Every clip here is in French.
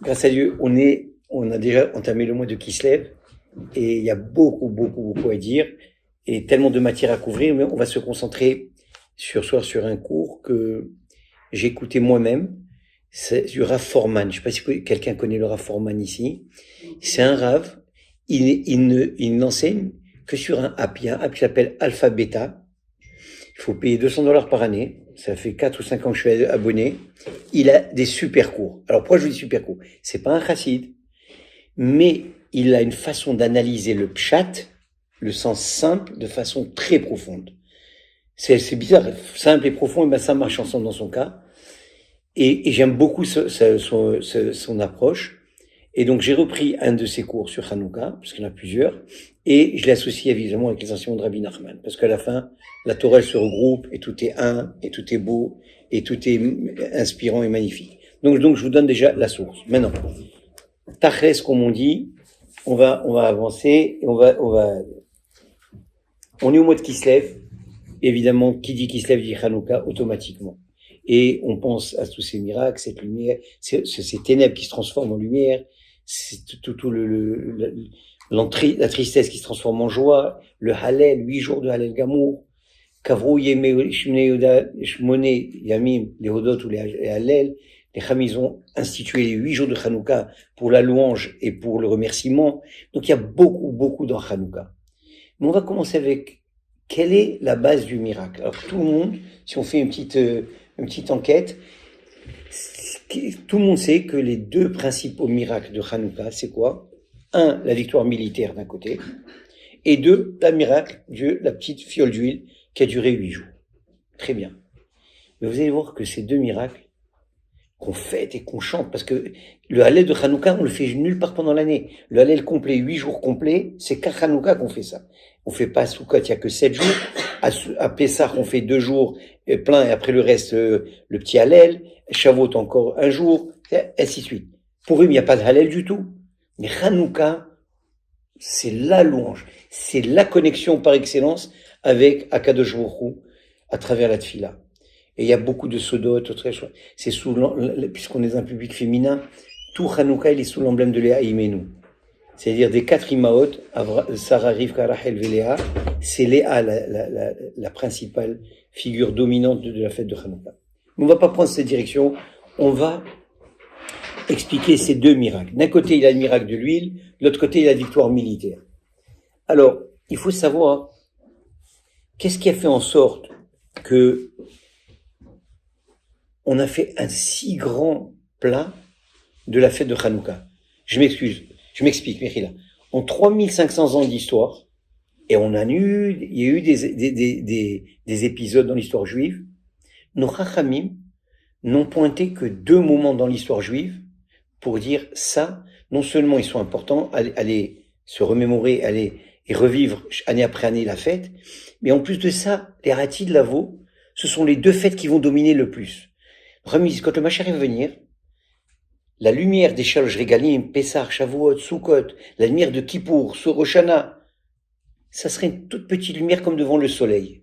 Grâce à Dieu, on a déjà entamé le mois de Kislev et il y a beaucoup à dire et tellement de matière à couvrir, mais on va se concentrer sur un cours que j'ai écouté moi-même. C'est du Rav Forman. Je sais pas si quelqu'un connaît le Rav Forman ici. C'est un Rav. Il n'enseigne que sur un app. Il y a un app qui s'appelle Alpha Beta. Il faut payer $200 par année. Ça fait 4 ou 5 ans que je suis abonné. Il a des super cours. Alors pourquoi je dis super cours? C'est pas un chassid, mais il a une façon d'analyser le pshat, le sens simple, de façon très profonde. C'est bizarre, simple et profond, et ben ça marche ensemble dans son cas. Et j'aime beaucoup son approche. Et donc j'ai repris un de ses cours sur Hanouka, parce qu'il y en a plusieurs, et je l'ai associé évidemment avec les enseignements de Rabbi Nachman, parce qu'à la fin, la Torah elle se regroupe, et tout est un, et tout est beau, et tout est inspirant et magnifique. Donc je vous donne déjà la source. Maintenant, Tachles, comme on dit, on va avancer, et on est au mois de Kislev. Évidemment, qui dit Kislev dit Hanouka automatiquement. Et on pense à tous ces miracles, cette lumière, ces ténèbres qui se transforment en lumière, c'est la tristesse qui se transforme en joie, le Hallel, 8 jours de Hallel Gamour, Kavrou Yemé Shmone Yamim, les Hodot ou les Hallel, les Chachamim ils ont institué les 8 jours de Hanouka pour la louange et pour le remerciement. Donc il y a beaucoup dans Hanouka. Mais on va commencer avec quelle est la base du miracle. Alors tout le monde, si on fait une petite enquête, tout le monde sait que les deux principaux miracles de Hanouka, c'est quoi? Un, la victoire militaire d'un côté, et deux, le miracle de la petite fiole d'huile qui a duré 8 jours. Très bien. Mais vous allez voir que ces deux miracles qu'on fête et qu'on chante, parce que le Hallel de Hanouka, on le fait nulle part pendant l'année. Le Hallel complet, 8 jours complets, c'est qu'à Hanouka qu'on fait ça. On fait pas à Soukot, il y a que 7 jours. À Pessah, on fait 2 jours plein, et après le reste, le petit Hallel. Shavuot, encore 1 jour, ainsi de suite. Pour eux, il n'y a pas de Hallel du tout. Mais Hanouka, c'est la louange. C'est la connexion par excellence avec Akadosh Baruch Hu à travers la Tfila. Et il y a beaucoup de sodot, c'est puisqu'on est dans un public féminin, tout Hanouka, il est sous l'emblème de Léa Imenu. C'est-à-dire des 4 Imaot, Sarah, Rivka, Rachel, Léa, c'est Léa la principale figure dominante de la fête de Hanouka. Mais on va pas prendre cette direction, on va expliquer ces deux miracles. D'un côté, il y a le miracle de l'huile, de l'autre côté, il y a la victoire militaire. Alors, il faut savoir, qu'est-ce qui a fait en sorte que on a fait un si grand plat de la fête de Hanouka? Je m'explique, Mechila. En 3500 ans d'histoire, et il y a eu des épisodes dans l'histoire juive, nos Chachamim n'ont pointé que 2 moments dans l'histoire juive pour dire ça, non seulement ils sont importants, aller se remémorer, aller et revivre année après année la fête, mais en plus de ça, les Hati de Lavo, ce sont les 2 fêtes qui vont dominer le plus. Remise, quand le Mashiach va venir, la lumière des Shalosh Regalim, Pessah, Shavuot, Sukkot, la lumière de Kippour, Rosh Hashanah, ça serait une toute petite lumière comme devant le soleil.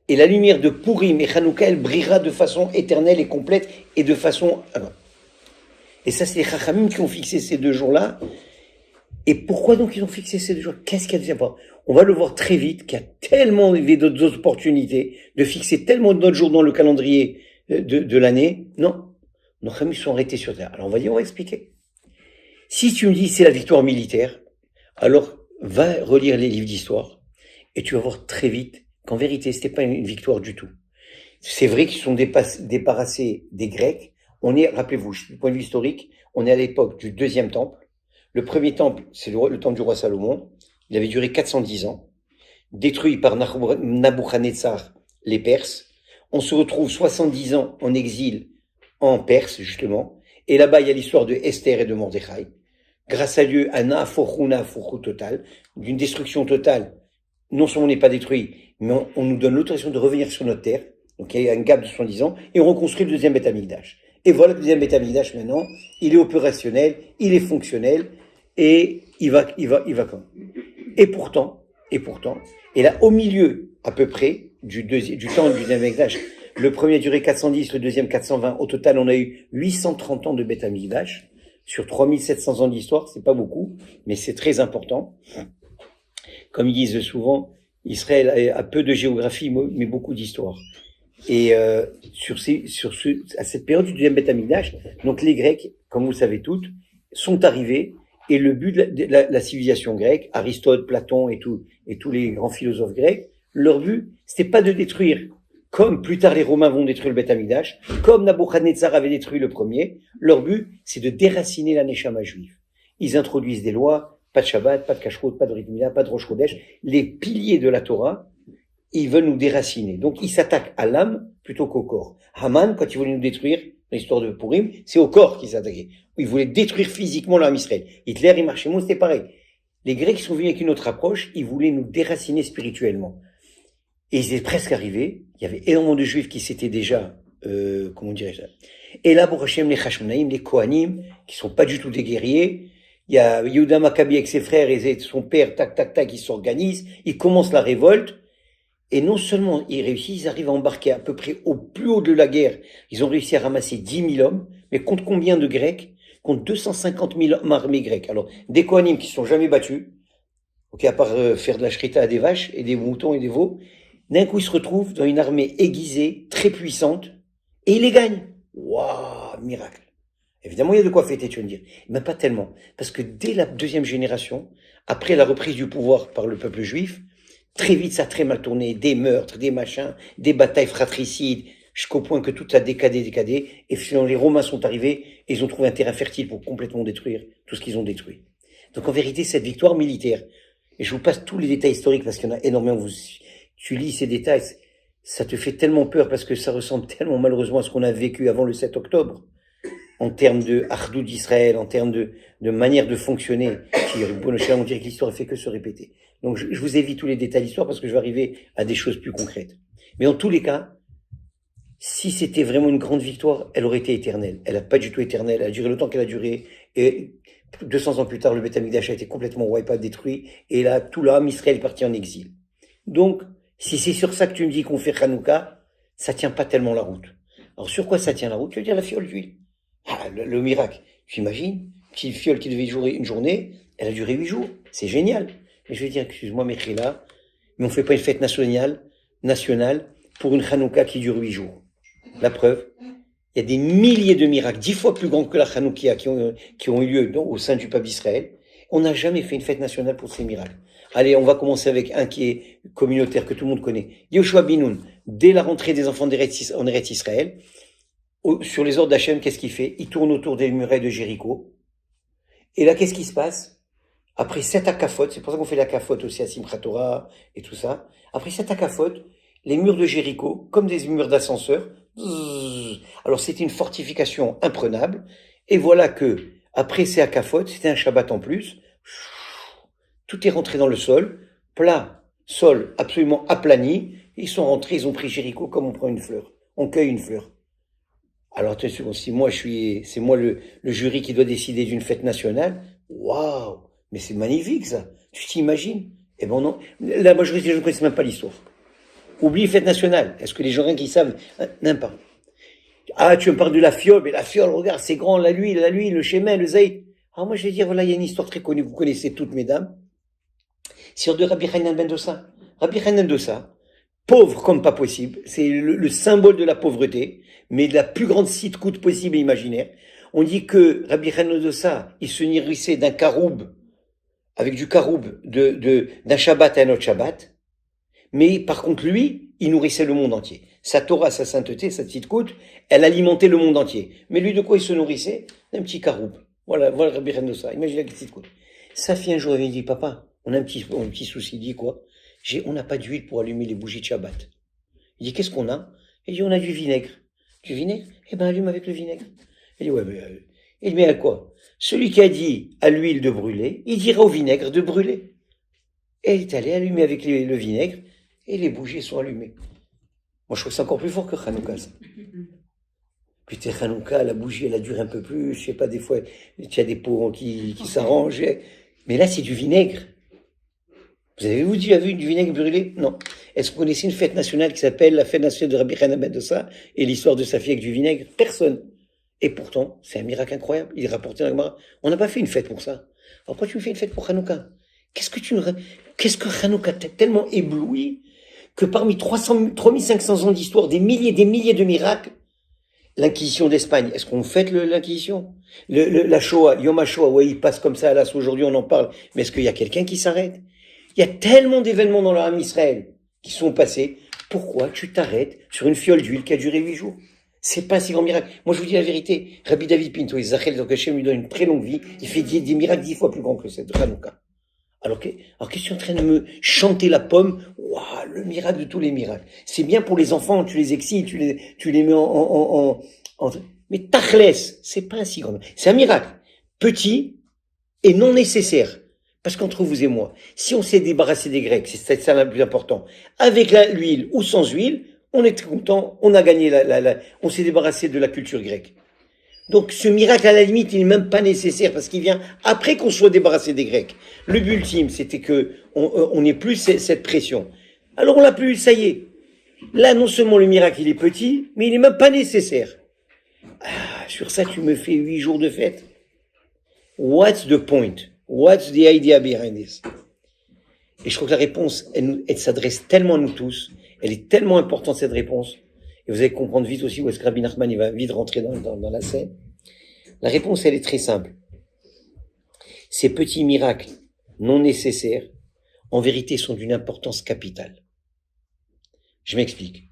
Et la lumière de Purim et Hanouka, elle brillera de façon éternelle et complète et de façon... Et ça, c'est les Chachamim qui ont fixé ces 2 jours-là. Et pourquoi donc ils ont fixé ces 2 jours? Qu'est-ce qu'il y a de bien? On va le voir très vite, qu'il y a tellement d'autres opportunités de fixer tellement d'autres jours dans le calendrier de l'année. Non, nos Chachamim sont arrêtés sur terre. Alors on va expliquer. Si tu me dis c'est la victoire militaire, alors va relire les livres d'histoire et tu vas voir très vite qu'en vérité, c'était pas une victoire du tout. C'est vrai qu'ils sont débarrassés des Grecs. Rappelez-vous, du point de vue historique, on est à l'époque du 2e temple. Le premier temple, c'est le temple du roi Salomon. Il avait duré 410 ans. Détruit par Nabuchodonosor, les Perses. On se retrouve 70 ans en exil en Perse, justement. Et là-bas, il y a l'histoire de Esther et de Mordechai. Grâce à Dieu, un Nafochuna total, d'une destruction totale. Non seulement on n'est pas détruit, mais on nous donne l'autorisation de revenir sur notre terre. Donc il y a un gap de 70 ans, et on reconstruit le 2e Beth Amikdash. Et voilà, le 2e Beth Amikdash maintenant, il est opérationnel, il est fonctionnel, et il va quand même. Et pourtant, et là, au milieu, à peu près, du temps du 2e Amikdash, le premier a duré 410, le deuxième 420, au total, on a eu 830 ans de Beth Amikdash. sur 3700 ans d'histoire, c'est pas beaucoup, mais c'est très important. Comme ils disent souvent, Israël a peu de géographie, mais beaucoup d'histoire. Et à cette période du deuxième Beth Amikdash, donc les Grecs, comme vous le savez toutes, sont arrivés, et le but de la civilisation grecque, Aristote, Platon et tous les grands philosophes grecs, leur but, c'était pas de détruire, comme plus tard les Romains vont détruire le Beth Amikdash, comme Nabuchodonosor avait détruit le premier, leur but, c'est de déraciner la Neshama juive. Ils introduisent des lois, pas de Shabbat, pas de Kashrut, pas de Brit Mila, pas de Rosh Chodesh, les piliers de la Torah, ils veulent nous déraciner. Donc, ils s'attaquent à l'âme plutôt qu'au corps. Haman, quand il voulait nous détruire, l'histoire de Purim, c'est au corps qu'il s'attaquait. Il voulait détruire physiquement l'âme Israël. Hitler, il marchait, c'était pareil. Les Grecs sont venus avec une autre approche, ils voulaient nous déraciner spirituellement. Et ils étaient presque arrivés. Il y avait énormément de Juifs qui s'étaient déjà, comment dirais-je ça. Et là, pour Hashem, les Hashmonaïm, les Kohanim, qui sont pas du tout des guerriers. Il y a Yehuda Maccabi avec ses frères et son père, tac, tac, tac, ils s'organisent, ils commencent la révolte. Et non seulement ils réussissent, ils arrivent à embarquer à peu près au plus haut de la guerre. Ils ont réussi à ramasser 10 000 hommes, mais contre combien de Grecs? Contre 250 000 hommes armés grecs. Alors, des Kohanim qui ne sont jamais battus, ok, à part faire de la shrita à des vaches et des moutons et des veaux, d'un coup ils se retrouvent dans une armée aiguisée, très puissante, et ils les gagnent. Waouh, miracle. Évidemment, il y a de quoi fêter, tu vas me dire. Mais pas tellement. Parce que dès la deuxième génération, après la reprise du pouvoir par le peuple juif, très vite, ça a très mal tourné, des meurtres, des machins, des batailles fratricides, jusqu'au point que tout a décadé, et finalement les Romains sont arrivés, et ils ont trouvé un terrain fertile pour complètement détruire tout ce qu'ils ont détruit. Donc en vérité, cette victoire militaire, et je vous passe tous les détails historiques, parce qu'il y en a énormément, tu lis ces détails, ça te fait tellement peur, parce que ça ressemble tellement malheureusement à ce qu'on a vécu avant le 7 octobre, en termes de Hardout d'Israël, en termes de manière de fonctionner, on dirait que l'histoire ne fait que se répéter. Donc, je vous évite tous les détails d'histoire parce que je vais arriver à des choses plus concrètes. Mais en tous les cas, si c'était vraiment une grande victoire, elle aurait été éternelle. Elle n'a pas du tout éternelle. Elle a duré le temps qu'elle a duré. Et 200 ans plus tard, le Beth Amikdash a été complètement wipe-out, détruit. Et là, tout l'âme Israël est parti en exil. Donc, si c'est sur ça que tu me dis qu'on fait Hanouka, ça tient pas tellement la route. Alors, sur quoi ça tient la route? Tu veux dire la fiole d'huile. Ah, le miracle. Tu imagines? Petite fiole qui devait durer une journée, elle a duré 8 jours. C'est génial. Mais je vais dire, excuse-moi, Mechila, mais on fait pas une fête nationale pour une Hanouka qui dure 8 jours. La preuve, il y a des milliers de miracles, 10 fois plus grands que la Hanoukia qui ont eu lieu au sein du peuple d'Israël. On n'a jamais fait une fête nationale pour ces miracles. Allez, on va commencer avec un qui est communautaire, que tout le monde connaît. Yoshua Binoun, dès la rentrée des enfants en Eretz Israël, sur les ordres d'Hachem, qu'est-ce qu'il fait? Il tourne autour des murailles de Jéricho. Et là, qu'est-ce qui se passe? Après 7 akafot, c'est pour ça qu'on fait l'akafot aussi à Simchat Torah et tout ça. Après 7 akafot, les murs de Jéricho, comme des murs d'ascenseur, alors c'était une fortification imprenable. Et voilà que, après ces akafot, c'était un Shabbat en plus, tout est rentré dans le sol, plat, sol absolument aplani. Ils sont rentrés, ils ont pris Jéricho comme on prend une fleur. On cueille une fleur. Alors attention, si moi c'est moi le jury qui doit décider d'une fête nationale, waouh! Mais c'est magnifique, ça. Tu t'imagines? Eh ben non. La majorité des gens ne connaissent même pas l'histoire. Oublie fête nationale. Est-ce que les gens qui savent? N'importe pas. Ah, tu me parles de la fiole, mais la fiole, regarde, c'est grand, l'huile, le chémin, le zaït. Alors moi, je vais dire, voilà, il y a une histoire très connue. Vous connaissez toutes, mesdames. C'est de Rabbi Hanan ben Dossa. Rabbi Hanan Dossa, pauvre comme pas possible. C'est le symbole de la pauvreté, mais de la plus grande sitcoute possible et imaginaire. On dit que Rabbi Hanan ben Dossa, il se nourrissait d'un caroub, avec du caroub d'un Shabbat à un autre Shabbat. Mais par contre, lui, il nourrissait le monde entier. Sa Torah, sa sainteté, sa petite côte, elle alimentait le monde entier. Mais lui, de quoi il se nourrissait? D'un petit caroub. Voilà Rabbi Renosa. Imagine la petite côte. Sa fille, un jour, elle dit, papa, on a un petit souci. Il dit quoi? On n'a pas d'huile pour allumer les bougies de Shabbat. Il dit, qu'est-ce qu'on a? Il dit, on a du vinaigre. Du vinaigre? Eh ben, allume avec le vinaigre. Il dit, ouais, mais, il met à quoi? Celui qui a dit à l'huile de brûler, il dira au vinaigre de brûler. Et elle est allée allumer avec le vinaigre, et les bougies sont allumées. Moi, je trouve ça encore plus fort que Hanouka, ça. Putain, Hanouka, la bougie, elle a duré un peu plus, je sais pas, des fois, il y a des pots qui s'arrangent. Mais là, c'est du vinaigre. Vous avez-vous déjà vu du vinaigre brûlé? Non. Est-ce que vous connaissez une fête nationale qui s'appelle la fête nationale de Rabbi Hanan ben Dossa et l'histoire de sa fille avec du vinaigre? Personne. Et pourtant, c'est un miracle incroyable. Il est rapporté dans la Gemara. On n'a pas fait une fête pour ça. Alors pourquoi tu me fais une fête pour Hanouka? Qu'est-ce que Hanouka t'a tellement ébloui que parmi 3500 ans d'histoire, des milliers de miracles, l'Inquisition d'Espagne, est-ce qu'on fête l'Inquisition? La Shoah, Yom HaShoah, ouais, il passe comme ça à l'as, aujourd'hui on en parle, mais est-ce qu'il y a quelqu'un qui s'arrête? Il y a tellement d'événements dans l'âme Israël qui sont passés. Pourquoi tu t'arrêtes sur une fiole d'huile qui a duré 8 jours? C'est pas un si grand miracle. Moi, je vous dis la vérité. Rabbi David Pinto, Zachel, donc Hachem lui donne une très longue vie. Il fait des miracles 10 fois plus grands que cette Hanouka. Alors qu'est-ce que tu es en train de me chanter la pomme? Waouh, le miracle de tous les miracles. C'est bien pour les enfants, tu les excites, tu les mets mais tachlès, c'est pas un si grand. C'est un miracle. Petit et non nécessaire. Parce qu'entre vous et moi, si on s'est débarrassé des Grecs, c'est ça le plus important, avec l'huile ou sans huile, on est très content, on a gagné on s'est débarrassé de la culture grecque. Donc ce miracle, à la limite, il n'est même pas nécessaire parce qu'il vient après qu'on soit débarrassé des Grecs. Le but ultime, c'était que on n'ait plus cette pression. Alors on l'a plus, ça y est. Là, non seulement le miracle, il est petit, mais il n'est même pas nécessaire. Ah, sur ça, tu me fais 8 jours de fête. What's the point? What's the idea behind this? Et je crois que la réponse, elle s'adresse tellement à nous tous. Elle est tellement importante, cette réponse. Et vous allez comprendre vite aussi où est-ce que Rabbi Nachman, il va vite rentrer dans la scène. La réponse, elle est très simple. Ces petits miracles non nécessaires, en vérité, sont d'une importance capitale. Je m'explique.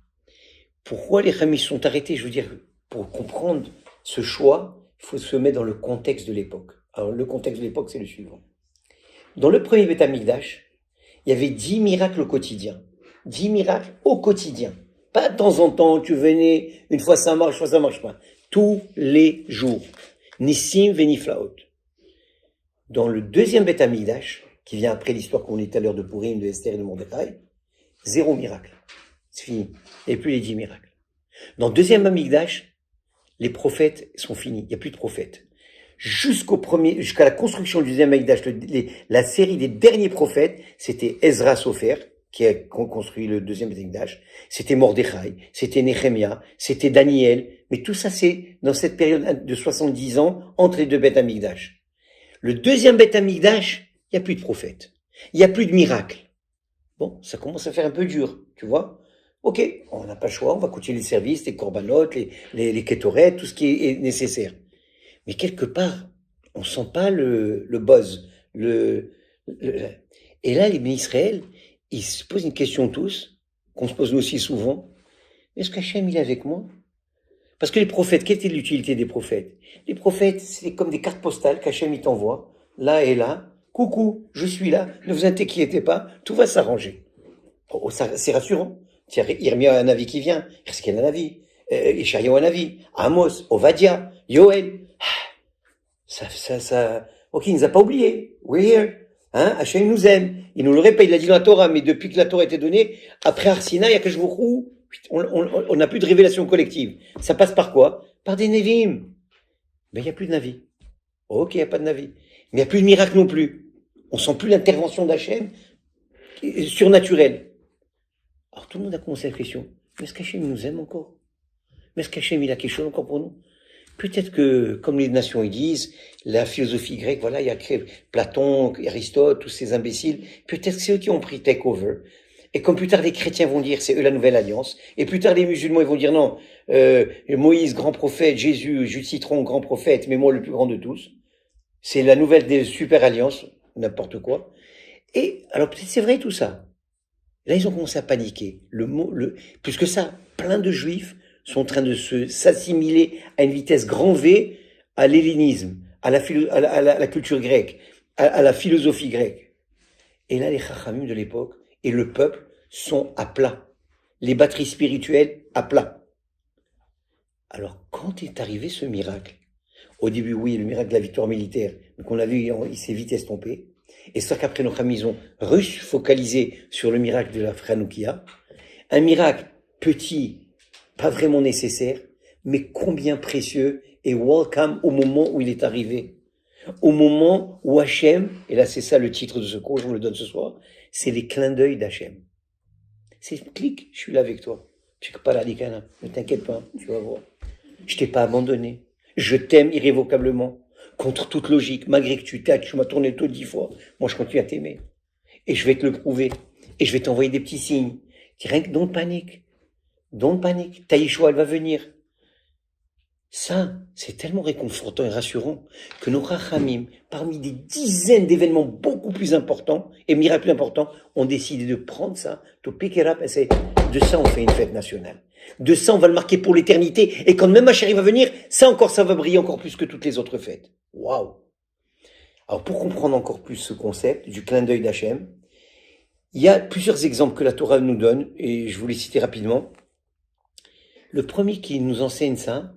Pourquoi les Chamis sont arrêtés? Je veux dire, pour comprendre ce choix, il faut se mettre dans le contexte de l'époque. Alors, le contexte de l'époque, c'est le suivant. Dans le premier Beth Amikdash, il y avait 10 miracles au quotidien. 10 miracles au quotidien. Pas de temps en temps, tu venais, une fois ça marche, une fois ça marche pas. Tous les jours. Nissim Veniflaot. Dans le deuxième Beth Amikdash, qui vient après l'histoire qu'on lit tout à l'heure de Purim, de Esther et de Mordechai, 0 miracle. C'est fini. Il n'y a plus les 10 miracles. Dans le deuxième Amikdash, les prophètes sont finis. Il n'y a plus de prophètes. Jusqu'à la construction du deuxième Amikdash, la série des derniers prophètes, c'était Ezra Sofer, qui a construit le deuxième Amikdash, c'était Mordechai, c'était Nehemia, c'était Daniel, mais tout ça c'est dans cette période de 70 ans entre les deux Beth Amikdash. Le deuxième Beth Amikdash, il n'y a plus de prophètes, il n'y a plus de miracles. Bon, ça commence à faire un peu dur, tu vois. Ok, on n'a pas le choix, on va continuer les services, les corbanotes, les kétorets, tout ce qui est nécessaire. Mais quelque part, on sent pas le buzz. Et là, les Israël, ils se posent une question tous, qu'on se pose nous aussi souvent. Est-ce qu'Hachem, il est avec moi? Parce que les prophètes, quelle était l'utilité des prophètes? Les prophètes, c'est comme des cartes postales qu'Hachem, il t'envoie, là et là. Coucou, je suis là, ne vous inquiétez pas, tout va s'arranger. Oh, c'est rassurant. Tiens, Irmia a un avis qui vient, Hirskel a un avis, Ishaïa a un avis, Amos, Ovadia, Yoel. Ok, il nous a pas oubliés. We're here. Hein, Hachem nous aime. Il nous le répète, il a dit dans la Torah, mais depuis que la Torah a été donnée, après Arsina, il y a que je vous on n'a plus de révélation collective. Ça passe par quoi? Par des Nevim. Mais il n'y a plus de Navi. Ok, il n'y a pas de Navi. Mais il n'y a plus de miracle non plus. On sent plus l'intervention d'Hachem surnaturelle. Alors tout le monde a commencé la question. Mais est-ce qu'Hachem nous aime encore? Mais est-ce qu'Hachem il a quelque chose encore pour nous? Peut-être que, comme les nations ils disent, la philosophie grecque, voilà, il y a Platon, Aristote, tous ces imbéciles, peut-être que c'est eux qui ont pris take-over. Et comme plus tard les chrétiens vont dire, c'est eux la nouvelle alliance, et plus tard les musulmans ils vont dire non, Moïse, grand prophète, Jésus, Jules Citron, grand prophète, mais moi le plus grand de tous. C'est la nouvelle des super alliances, n'importe quoi. Et, alors peut-être c'est vrai tout ça. Là ils ont commencé à paniquer. Plus que ça, plein de juifs sont en train de s'assimiler à une vitesse grand V à l'hellénisme, à la culture grecque, à la philosophie grecque. Et là, les chachamim de l'époque et le peuple sont à plat. Les batteries spirituelles à plat. Alors, quand est arrivé ce miracle? Au début, oui, le miracle de la victoire militaire, mais qu'on a vu, il s'est vite estompé. Et c'est ça qu'après, nos chamis ont focalisé sur le miracle de la Hanoukia. Un miracle petit, pas vraiment nécessaire, mais combien précieux et welcome au moment où il est arrivé. Au moment où Hachem, et là c'est ça le titre de ce cours, je vous le donne ce soir, c'est les clins d'œil d'Hachem. C'est clic, je suis là avec toi. Tu ne pas la ne t'inquiète pas, tu vas voir. Je t'ai pas abandonné. Je t'aime irrévocablement, contre toute logique, malgré que tu m'as tourné le dos 10 fois. Moi, je continue à t'aimer. Et je vais te le prouver. Et je vais t'envoyer des petits signes. Rien que don't panique. Don't panique. Ta Yeshua, elle va venir. Ça, c'est tellement réconfortant et rassurant que nos rachamim, parmi des dizaines d'événements beaucoup plus importants et miracles plus importants, ont décidé de prendre ça, de ça on fait une fête nationale. De ça on va le marquer pour l'éternité. Et quand même ma chérie va venir, ça encore, ça va briller encore plus que toutes les autres fêtes. Waouh! Alors pour comprendre encore plus ce concept du clin d'œil d'Hachem, il y a plusieurs exemples que la Torah nous donne, et je vous les citer rapidement. Le premier qui nous enseigne ça,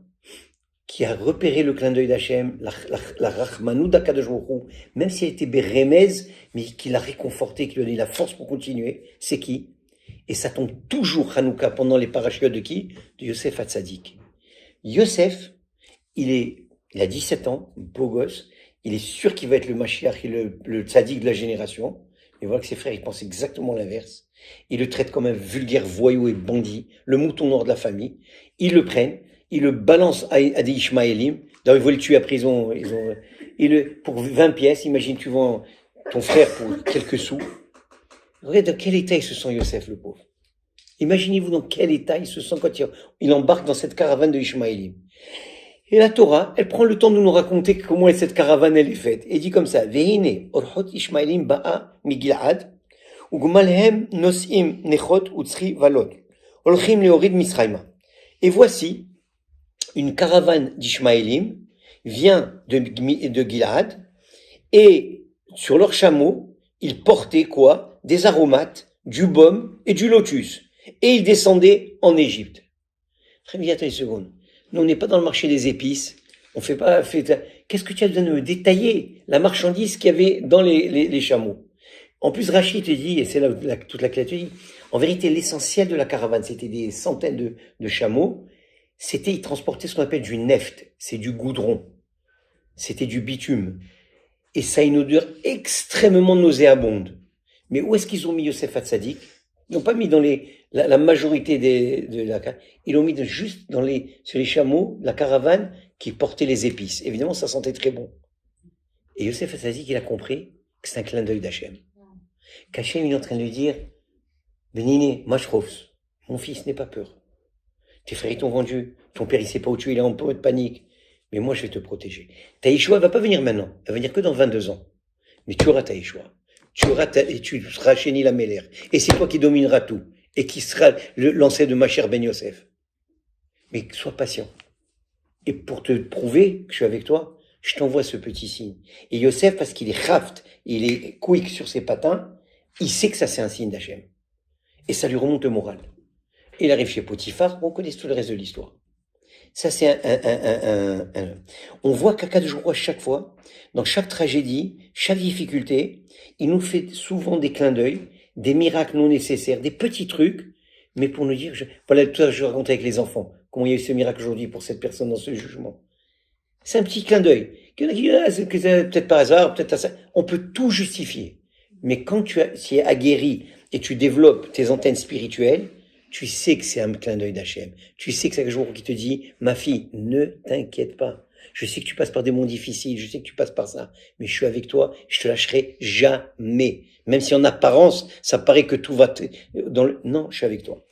qui a repéré le clin d'œil d'Hachem, la Rachmanou d'Akadosh Baruch Hu, même si elle était Beremez, mais qui l'a réconforté, qui lui a donné la force pour continuer, c'est qui? Et ça tombe toujours Hanouka pendant les parachutes de qui? De Yosef Hatzadik. Yosef, il a 17 ans, beau gosse, il est sûr qu'il va être le Mashiach et le tzaddik de la génération. Mais voilà que ses frères, ils pensent exactement l'inverse. Ils le traitent comme un vulgaire voyou et bandit, le mouton noir de la famille. Ils le prennent, ils le balancent à des Ishmaélim. D'ailleurs, ils veulent le tuer à prison. Pour 20 pièces, imagine, tu vends ton frère pour quelques sous. Regarde dans quel état il se sent, Yosef, le pauvre. Imaginez-vous dans quel état il se sent quand il embarque dans cette caravane de Ishmaélim. Et la Torah, elle prend le temps de nous raconter comment cette caravane elle est faite. Et dit comme ça, Veine orchot Ishmaelim ba'a migilad, ugmalhem nosim nechot utzri valot, olchim leorid misraima. Et voici, une caravane d'Ishmaélim vient de Gilad, et sur leurs chameaux, ils portaient quoi? Des aromates, du baume et du lotus. Et ils descendaient en Égypte. Très bien, attends une seconde. Nous, on n'est pas dans le marché des épices. On fait pas, qu'est-ce que tu as besoin de me détailler la marchandise qu'il y avait dans les chameaux? En plus, Rachid te dit, et c'est là toute la clé te dit, en vérité, l'essentiel de la caravane, c'était des centaines de chameaux. Ils transportaient ce qu'on appelle du neft. C'est du goudron. C'était du bitume. Et ça a une odeur extrêmement nauséabonde. Mais où est-ce qu'ils ont mis Yosef Hatzadik? Ils n'ont pas mis dans la majorité ils l'ont mis juste sur les chameaux, la caravane qui portait les épices. Évidemment, ça sentait très bon. Et Yosef Hatzadik, il a compris que c'est un clin d'œil d'Hachem. Qu'Hachem, il est en train de lui dire, Benine, Mashrovs, mon fils, n'aie pas peur. Tes frères, ils t'ont vendu. Ton père, il sait pas où tu es, il est en peu de panique. Mais moi, je vais te protéger. Ta Yeshua, elle va pas venir maintenant. Elle va venir que dans 22 ans. Mais tu auras ta Yeshua. Et tu seras Chéni la Méler. Et c'est toi qui domineras tout. Et qui sera l'ancêtre de ma chère Ben Yosef. Mais sois patient. Et pour te prouver que je suis avec toi, je t'envoie ce petit signe. Et Yosef, parce qu'il est raft, il est quick sur ses patins, il sait que ça c'est un signe d'Hachem. Et ça lui remonte le moral. Il arrive chez Potiphar, on connaît tout le reste de l'histoire. Ça c'est on voit qu'Akadosh Baruch Hu, à chaque fois, dans chaque tragédie, chaque difficulté, il nous fait souvent des clins d'œil, des miracles non nécessaires, des petits trucs, mais pour nous dire, voilà, tout à l'heure je racontais avec les enfants, comment il y a eu ce miracle aujourd'hui pour cette personne dans ce jugement. C'est un petit clin d'œil. Il y en a qui disent, c'est peut-être par hasard, peut-être ça. On peut tout justifier. Mais quand tu es aguerri et tu développes tes antennes spirituelles, tu sais que c'est un clin d'œil d'Hachem. Tu sais que c'est un jour qui te dit, ma fille, ne t'inquiète pas. Je sais que tu passes par des moments difficiles, je sais que tu passes par ça, mais je suis avec toi, je te lâcherai jamais. Même si en apparence, ça paraît que tout va non, je suis avec toi.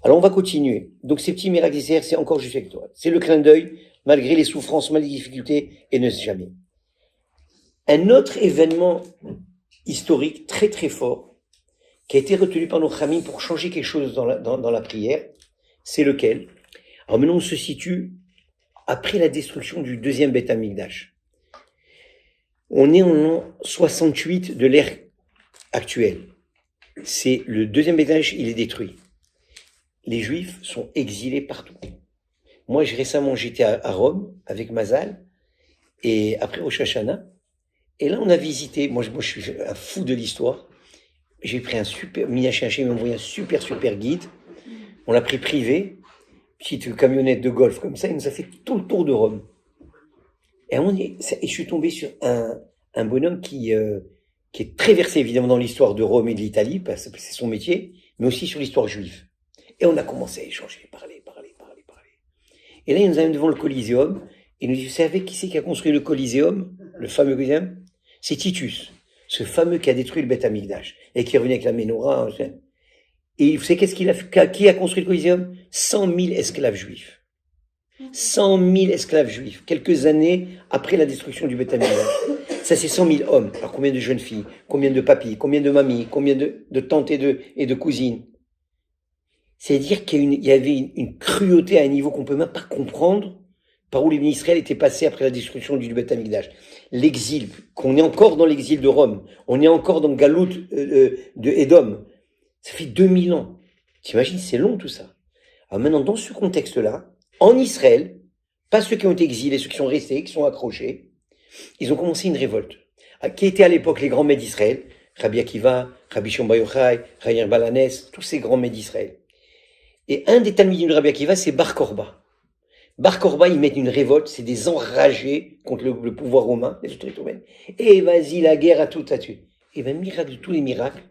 Alors on va continuer. Donc ces petits miracles d'Israël, c'est encore juste avec toi. C'est le clin d'œil, malgré les souffrances, malgré les difficultés, et ne jamais. Un autre événement historique très très fort, qui a été retenu par nos Khamim pour changer quelque chose dans la prière, c'est lequel? Alors maintenant on se situe après la destruction du deuxième Beth Amikdash. On est en l'an 68 de l'ère actuelle. C'est le deuxième Beth Amikdash, il est détruit. Les Juifs sont exilés partout. Moi, récemment, j'étais à Rome avec Mazal, et après Rosh Hashanah, et là on a visité, moi je suis un fou de l'histoire, j'ai pris un super, Minachaché m'a envoyé un super guide, on l'a pris privé, petite camionnette de golf comme ça, il nous a fait tout le tour de Rome. Et je suis tombé sur un bonhomme qui est très versé évidemment dans l'histoire de Rome et de l'Italie, parce que c'est son métier, mais aussi sur l'histoire juive. Et on a commencé à échanger, parler. Et là, il nous amène devant le Coliseum, Il nous dit, vous savez qui c'est qui a construit le Coliseum, le fameux Coliseum? C'est Titus, ce fameux qui a détruit le Beth Amikdash et qui est revenu avec la Ménorah. Et vous savez qu'est-ce qu'il a fait? Qui a construit le Coliseum? 100 000 esclaves juifs. 100 000 esclaves juifs, quelques années après la destruction du Beth Amikdash. Ça, c'est 100 000 hommes. Alors, combien de jeunes filles? Combien de papis? Combien de mamies? Combien de tantes et de cousines? C'est-à-dire qu'il y avait une cruauté à un niveau qu'on peut même pas comprendre par où les Israël étaient passés après la destruction du Beth Amikdash. L'exil, qu'on est encore dans l'exil de Rome, on est encore dans le Galout de Édom. Ça fait 2000 ans. T'imagines, c'est long tout ça. Alors maintenant, dans ce contexte-là, en Israël, pas ceux qui ont été exilés, ceux qui sont restés, qui sont accrochés, ils ont commencé une révolte. Qui étaient à l'époque les grands maîtres d'Israël, Rabbi Akiva, Rabbi Shimon Bar Yochai, Rabbi Balanes, tous ces grands maîtres d'Israël. Et un des talmidim de Rabbi Akiva, c'est Bar Korba. Bar Korba, ils mettent une révolte, c'est des enragés contre le pouvoir romain, les autorités romaines. Et vas-y, la guerre à tout à tuer. Et ben, miracle de tous les miracles,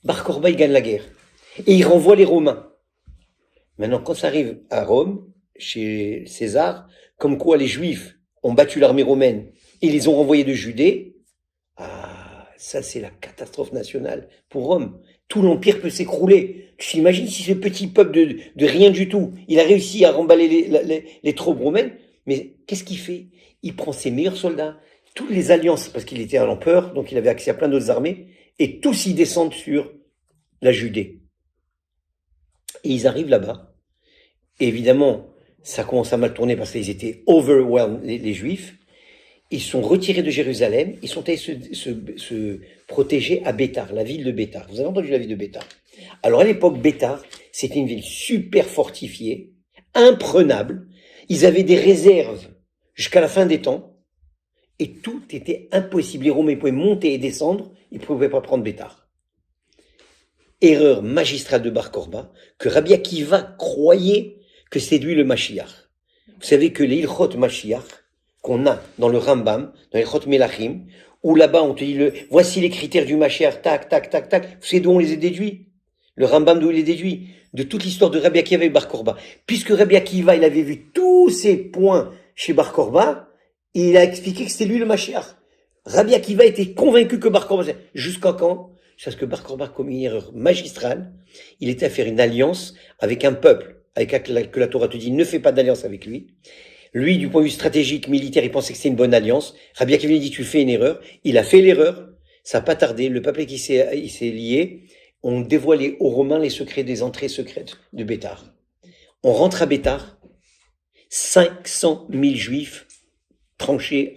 Bar Korba, il gagne la guerre. Et il renvoie les Romains. Maintenant, quand ça arrive à Rome, chez César, comme quoi les Juifs ont battu l'armée romaine et les ont renvoyés de Judée, ah, ça c'est la catastrophe nationale pour Rome. Tout l'empire peut s'écrouler. Tu t'imagines si ce petit peuple de rien du tout, il a réussi à remballer les troupes romaines, mais qu'est-ce qu'il fait? Il prend ses meilleurs soldats, toutes les alliances, parce qu'il était un empereur, donc il avait accès à plein d'autres armées, et tous y descendent sur la Judée. Et ils arrivent là-bas. Et évidemment, ça commence à mal tourner parce qu'ils étaient overwhelmed, les Juifs. Ils sont retirés de Jérusalem, ils sont allés se protéger à Béthar, la ville de Béthar. Vous avez entendu la ville de Béthar? Alors à l'époque, Béthar, c'était une ville super fortifiée, imprenable. Ils avaient des réserves jusqu'à la fin des temps, et tout était impossible. Les Romains pouvaient monter et descendre, ils ne pouvaient pas prendre Béthar. Erreur magistrale de Bar Korba, que Rabbi Akiva croyait que c'est lui le Mashiach. Vous savez que les Ilchot Mashiach, qu'on a dans le Rambam, dans les Chot Melachim, où là-bas on te dit voici les critères du Mashiach, tac, tac, tac, tac. Vous savez d'où on les a déduits? Le Rambam d'où il les déduit? De toute l'histoire de Rabbi Akiva et Bar Korba. Puisque Rabbi Akiva, il avait vu tous ces points chez Bar Korba, et il a expliqué que c'était lui le Mashiach. Rabbi Akiva était convaincu que Bar Korba, jusqu'à quand? Parce que Bar Korba a commis une erreur magistrale. Il était à faire une alliance avec un peuple, que la Torah te dit ne fais pas d'alliance avec lui. Lui, du point de vue stratégique, militaire, il pensait que c'était une bonne alliance. Rabbi Akiva lui dit, tu fais une erreur. Il a fait l'erreur. Ça n'a pas tardé. Le peuple qui s'est lié ont dévoilé aux Romains les secrets des entrées secrètes de Béthar. On rentre à Béthar. 500 000 Juifs tranchés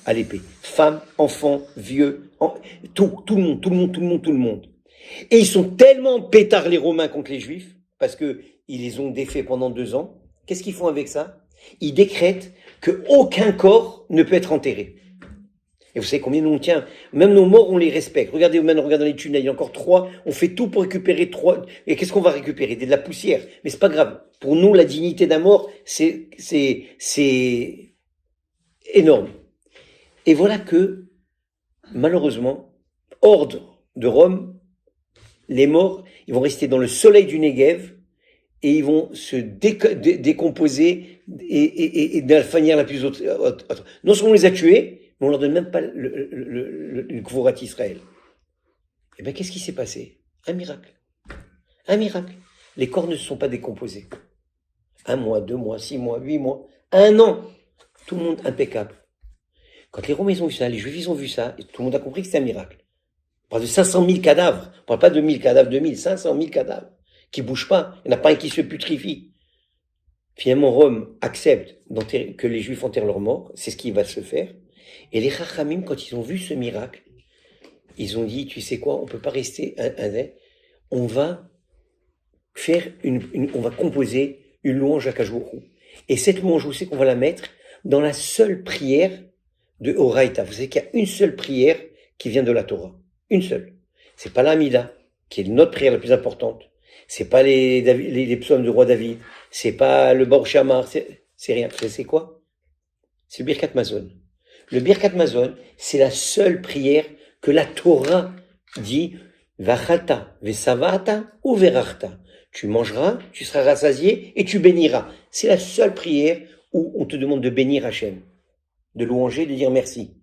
à l'épée. Femmes, enfants, vieux, tout le monde. Et ils sont tellement pétards, les Romains, contre les Juifs, parce que ils les ont défaits pendant 2 ans. Qu'est-ce qu'ils font avec ça? Ils décrètent qu'aucun corps ne peut être enterré. Et vous savez combien nous on tient? Même nos morts, on les respecte. Regardez maintenant, regardez dans les tunnels, il y a encore 3. On fait tout pour récupérer 3. Et qu'est-ce qu'on va récupérer? De la poussière. Mais c'est pas grave. Pour nous, la dignité d'un mort, c'est énorme. Et voilà que, malheureusement, ordre de Rome, les morts, ils vont rester dans le soleil du Negev, et ils vont se décomposer et de la manière la plus haute. Non seulement on les a tués, mais on leur donne même pas le Gvorat Israël. Eh bien, qu'est-ce qui s'est passé? Un miracle. Un miracle. Les corps ne se sont pas décomposés. 1 mois, 2 mois, 6 mois, 8 mois, 1 an. Tout le monde impeccable. Quand les Romains ont vu ça, les Juifs ils ont vu ça, et tout le monde a compris que c'était un miracle. On parle de 500 000 cadavres. On parle pas de 1000 cadavres, 2000, 500 000 cadavres. Qui bouge pas, il n'y en a pas un qui se putrifie. Finalement, Rome accepte que les Juifs enterrent leurs morts, c'est ce qui va se faire. Et les Chachamim, quand ils ont vu ce miracle, ils ont dit, tu sais quoi, on peut pas rester on va faire on va composer une louange à Kajbourou. Et cette louange, vous savez qu'on va la mettre dans la seule prière de Oraïta. Vous savez qu'il y a une seule prière qui vient de la Torah. Une seule. C'est pas l'Amida, qui est notre prière la plus importante. C'est pas les psaumes du roi David. C'est pas le Baruch Shamar. C'est rien. C'est quoi? C'est le Birkat Mazon. Le Birkat Mazon, c'est la seule prière que la Torah dit Vachalta, Vesavata ou Verachta. Tu mangeras, tu seras rassasié et tu béniras. C'est la seule prière où on te demande de bénir Hachem, de louanger, de dire merci.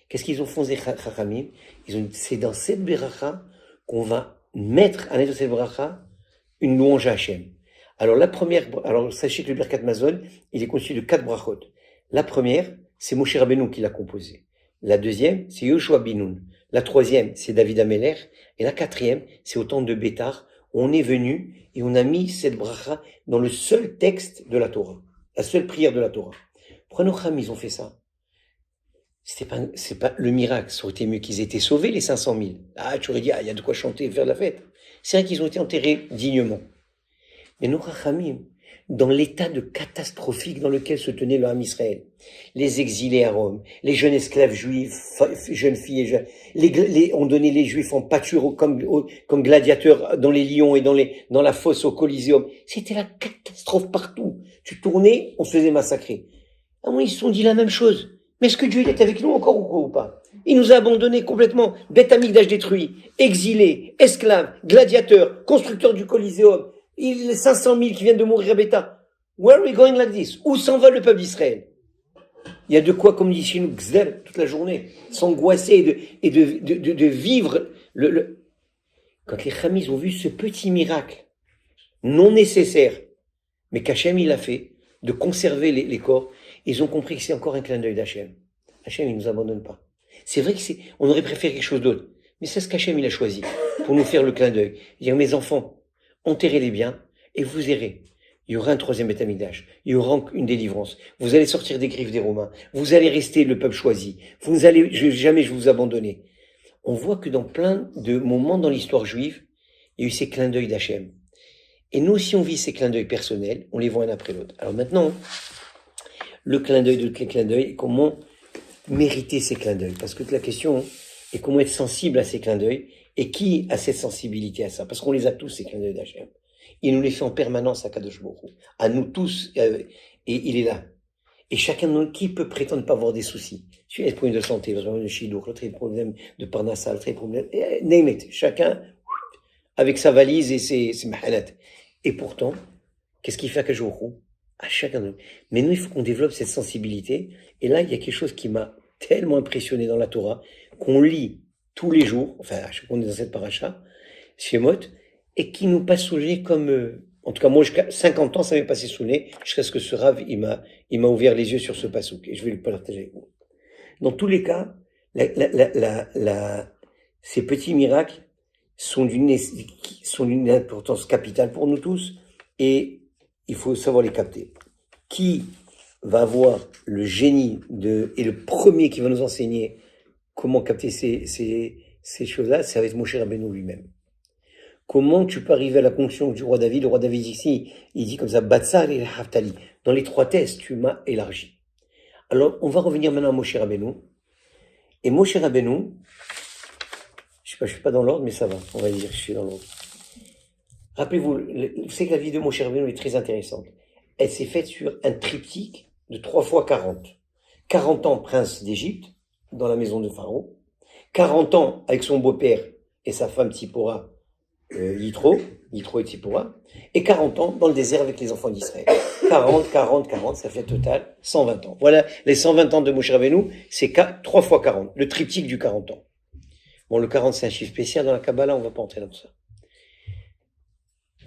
Qu'est-ce qu'ils ont fait, les Chachamim? C'est dans cette beracha qu'on va mettre à l'intérieur de cette beracha une louange à Hachem. Alors la première, alors sachez que le Birkat Mazon, il est constitué de 4 brachot. La première, c'est Moshe Rabbeinu qui l'a composé. La deuxième, c'est Yoshua Binoun. La troisième, c'est David Ameler. Et la quatrième, c'est au temple de Bétar. On est venu et on a mis cette bracha dans le seul texte de la Torah. La seule prière de la Torah. Pourquoi nos Chacham, ils ont fait ça? C'est pas le miracle. Ça aurait été mieux qu'ils aient été sauvés, les 500 000. Ah, tu aurais dit, il y a de quoi chanter et faire de la fête. C'est vrai qu'ils ont été enterrés dignement. Mais nos Chachamim, dans l'état de catastrophique dans lequel se tenait le Ham Israël, les exilés à Rome, les jeunes esclaves juifs, jeunes filles et jeunes, on donnait les juifs en pâture comme gladiateurs dans les lions et dans la fosse au Coliseum. C'était la catastrophe partout. Tu tournais, on se faisait massacrer. À un moment, ils se sont dit la même chose. Mais est-ce que Dieu il est avec nous encore ou pas? Il nous a abandonnés complètement. Beth Amikdash détruit, exilés, esclaves, gladiateurs, constructeurs du Coliseum. Les 500 000 qui viennent de mourir à Béta. Where are we going like this? Où s'en va le peuple d'Israël? Il y a de quoi, comme dit chez nous, gzel, toute la journée, s'angoisser et de vivre Quand les Chamis ont vu ce petit miracle, non nécessaire, mais qu'Hachem il a fait, de conserver les corps, ils ont compris que c'est encore un clin d'œil d'Hachem. Hachem, il nous abandonne pas. C'est vrai on aurait préféré quelque chose d'autre, mais c'est ce qu'Hachem il a choisi, pour nous faire le clin d'œil. Dire, mes enfants, enterrez-les bien, et vous verrez. Il y aura un troisième Beth Amikdash. Il y aura une délivrance. Vous allez sortir des griffes des Romains. Vous allez rester le peuple choisi. Jamais je vais vous abandonner. On voit que dans plein de moments dans l'histoire juive, il y a eu ces clins d'œil d'Hachem. Et nous aussi, on vit ces clins d'œil personnels. On les voit un après l'autre. Alors maintenant, le clin d'œil de tous les clins d'œil, et comment mériter ces clins d'œil. Parce que la question est comment être sensible à ces clins d'œil. Et qui a cette sensibilité à ça? Parce qu'on les a tous, ces clins d'œil d'Hachem. Il nous les fait en permanence à Kadosh Baruch Hu. À nous tous, et il est là. Et chacun de nous, qui peut prétendre pas avoir des soucis? Celui-là a des problèmes de santé, l'autre a des problèmes de chidouk, l'autre a des problèmes de parnassa, l'autre a des problèmes, name it. Chacun, avec sa valise et ses mahalat. Et pourtant, qu'est-ce qu'il fait à Kadosh Baruch Hu? À chacun de nous. Mais nous, il faut qu'on développe cette sensibilité. Et là, il y a quelque chose qui m'a tellement impressionné dans la Torah, qu'on lit tous les jours, enfin, à chaque fois qu'on est dans cette paracha, Shemot, et qui nous passe sous le nez comme, en tout cas, moi, jusqu'à 50 ans, ça m'est passé sous le nez, jusqu'à ce que ce Rav, il m'a ouvert les yeux sur ce passouk, et je vais le partager avec vous. Dans tous les cas, ces petits miracles sont d'une importance capitale pour nous tous, et il faut savoir les capter. Qui va avoir le génie et le premier qui va nous enseigner comment capter ces choses-là, ça va être Moshe Rabbeinu lui-même. Comment tu peux arriver à la conclusion du roi David? Le roi David ici, il dit comme ça, Batsar et Haftali. Dans les 3 tests, tu m'as élargi. Alors, on va revenir maintenant à Moshe Rabbeinu. Et Moshe Rabbeinu, je suis pas dans l'ordre, mais ça va. On va dire que je suis dans l'ordre. Rappelez-vous, vous savez que la vie de Moshe Rabbeinu est très intéressante. Elle s'est faite sur un triptyque de 3 fois 40. 40 ans prince d'Égypte, dans la maison de Pharaon. 40 ans avec son beau-père et sa femme Tsipora, Yitro et Tsipora. Et 40 ans dans le désert avec les enfants d'Israël. 40, ça fait total 120 ans. Voilà, les 120 ans de Moshe Rabbeinu, c'est 3 fois 40, le triptyque du 40 ans. Bon, le 40, c'est un chiffre spécial dans la Kabbalah, on va pas entrer dans ça.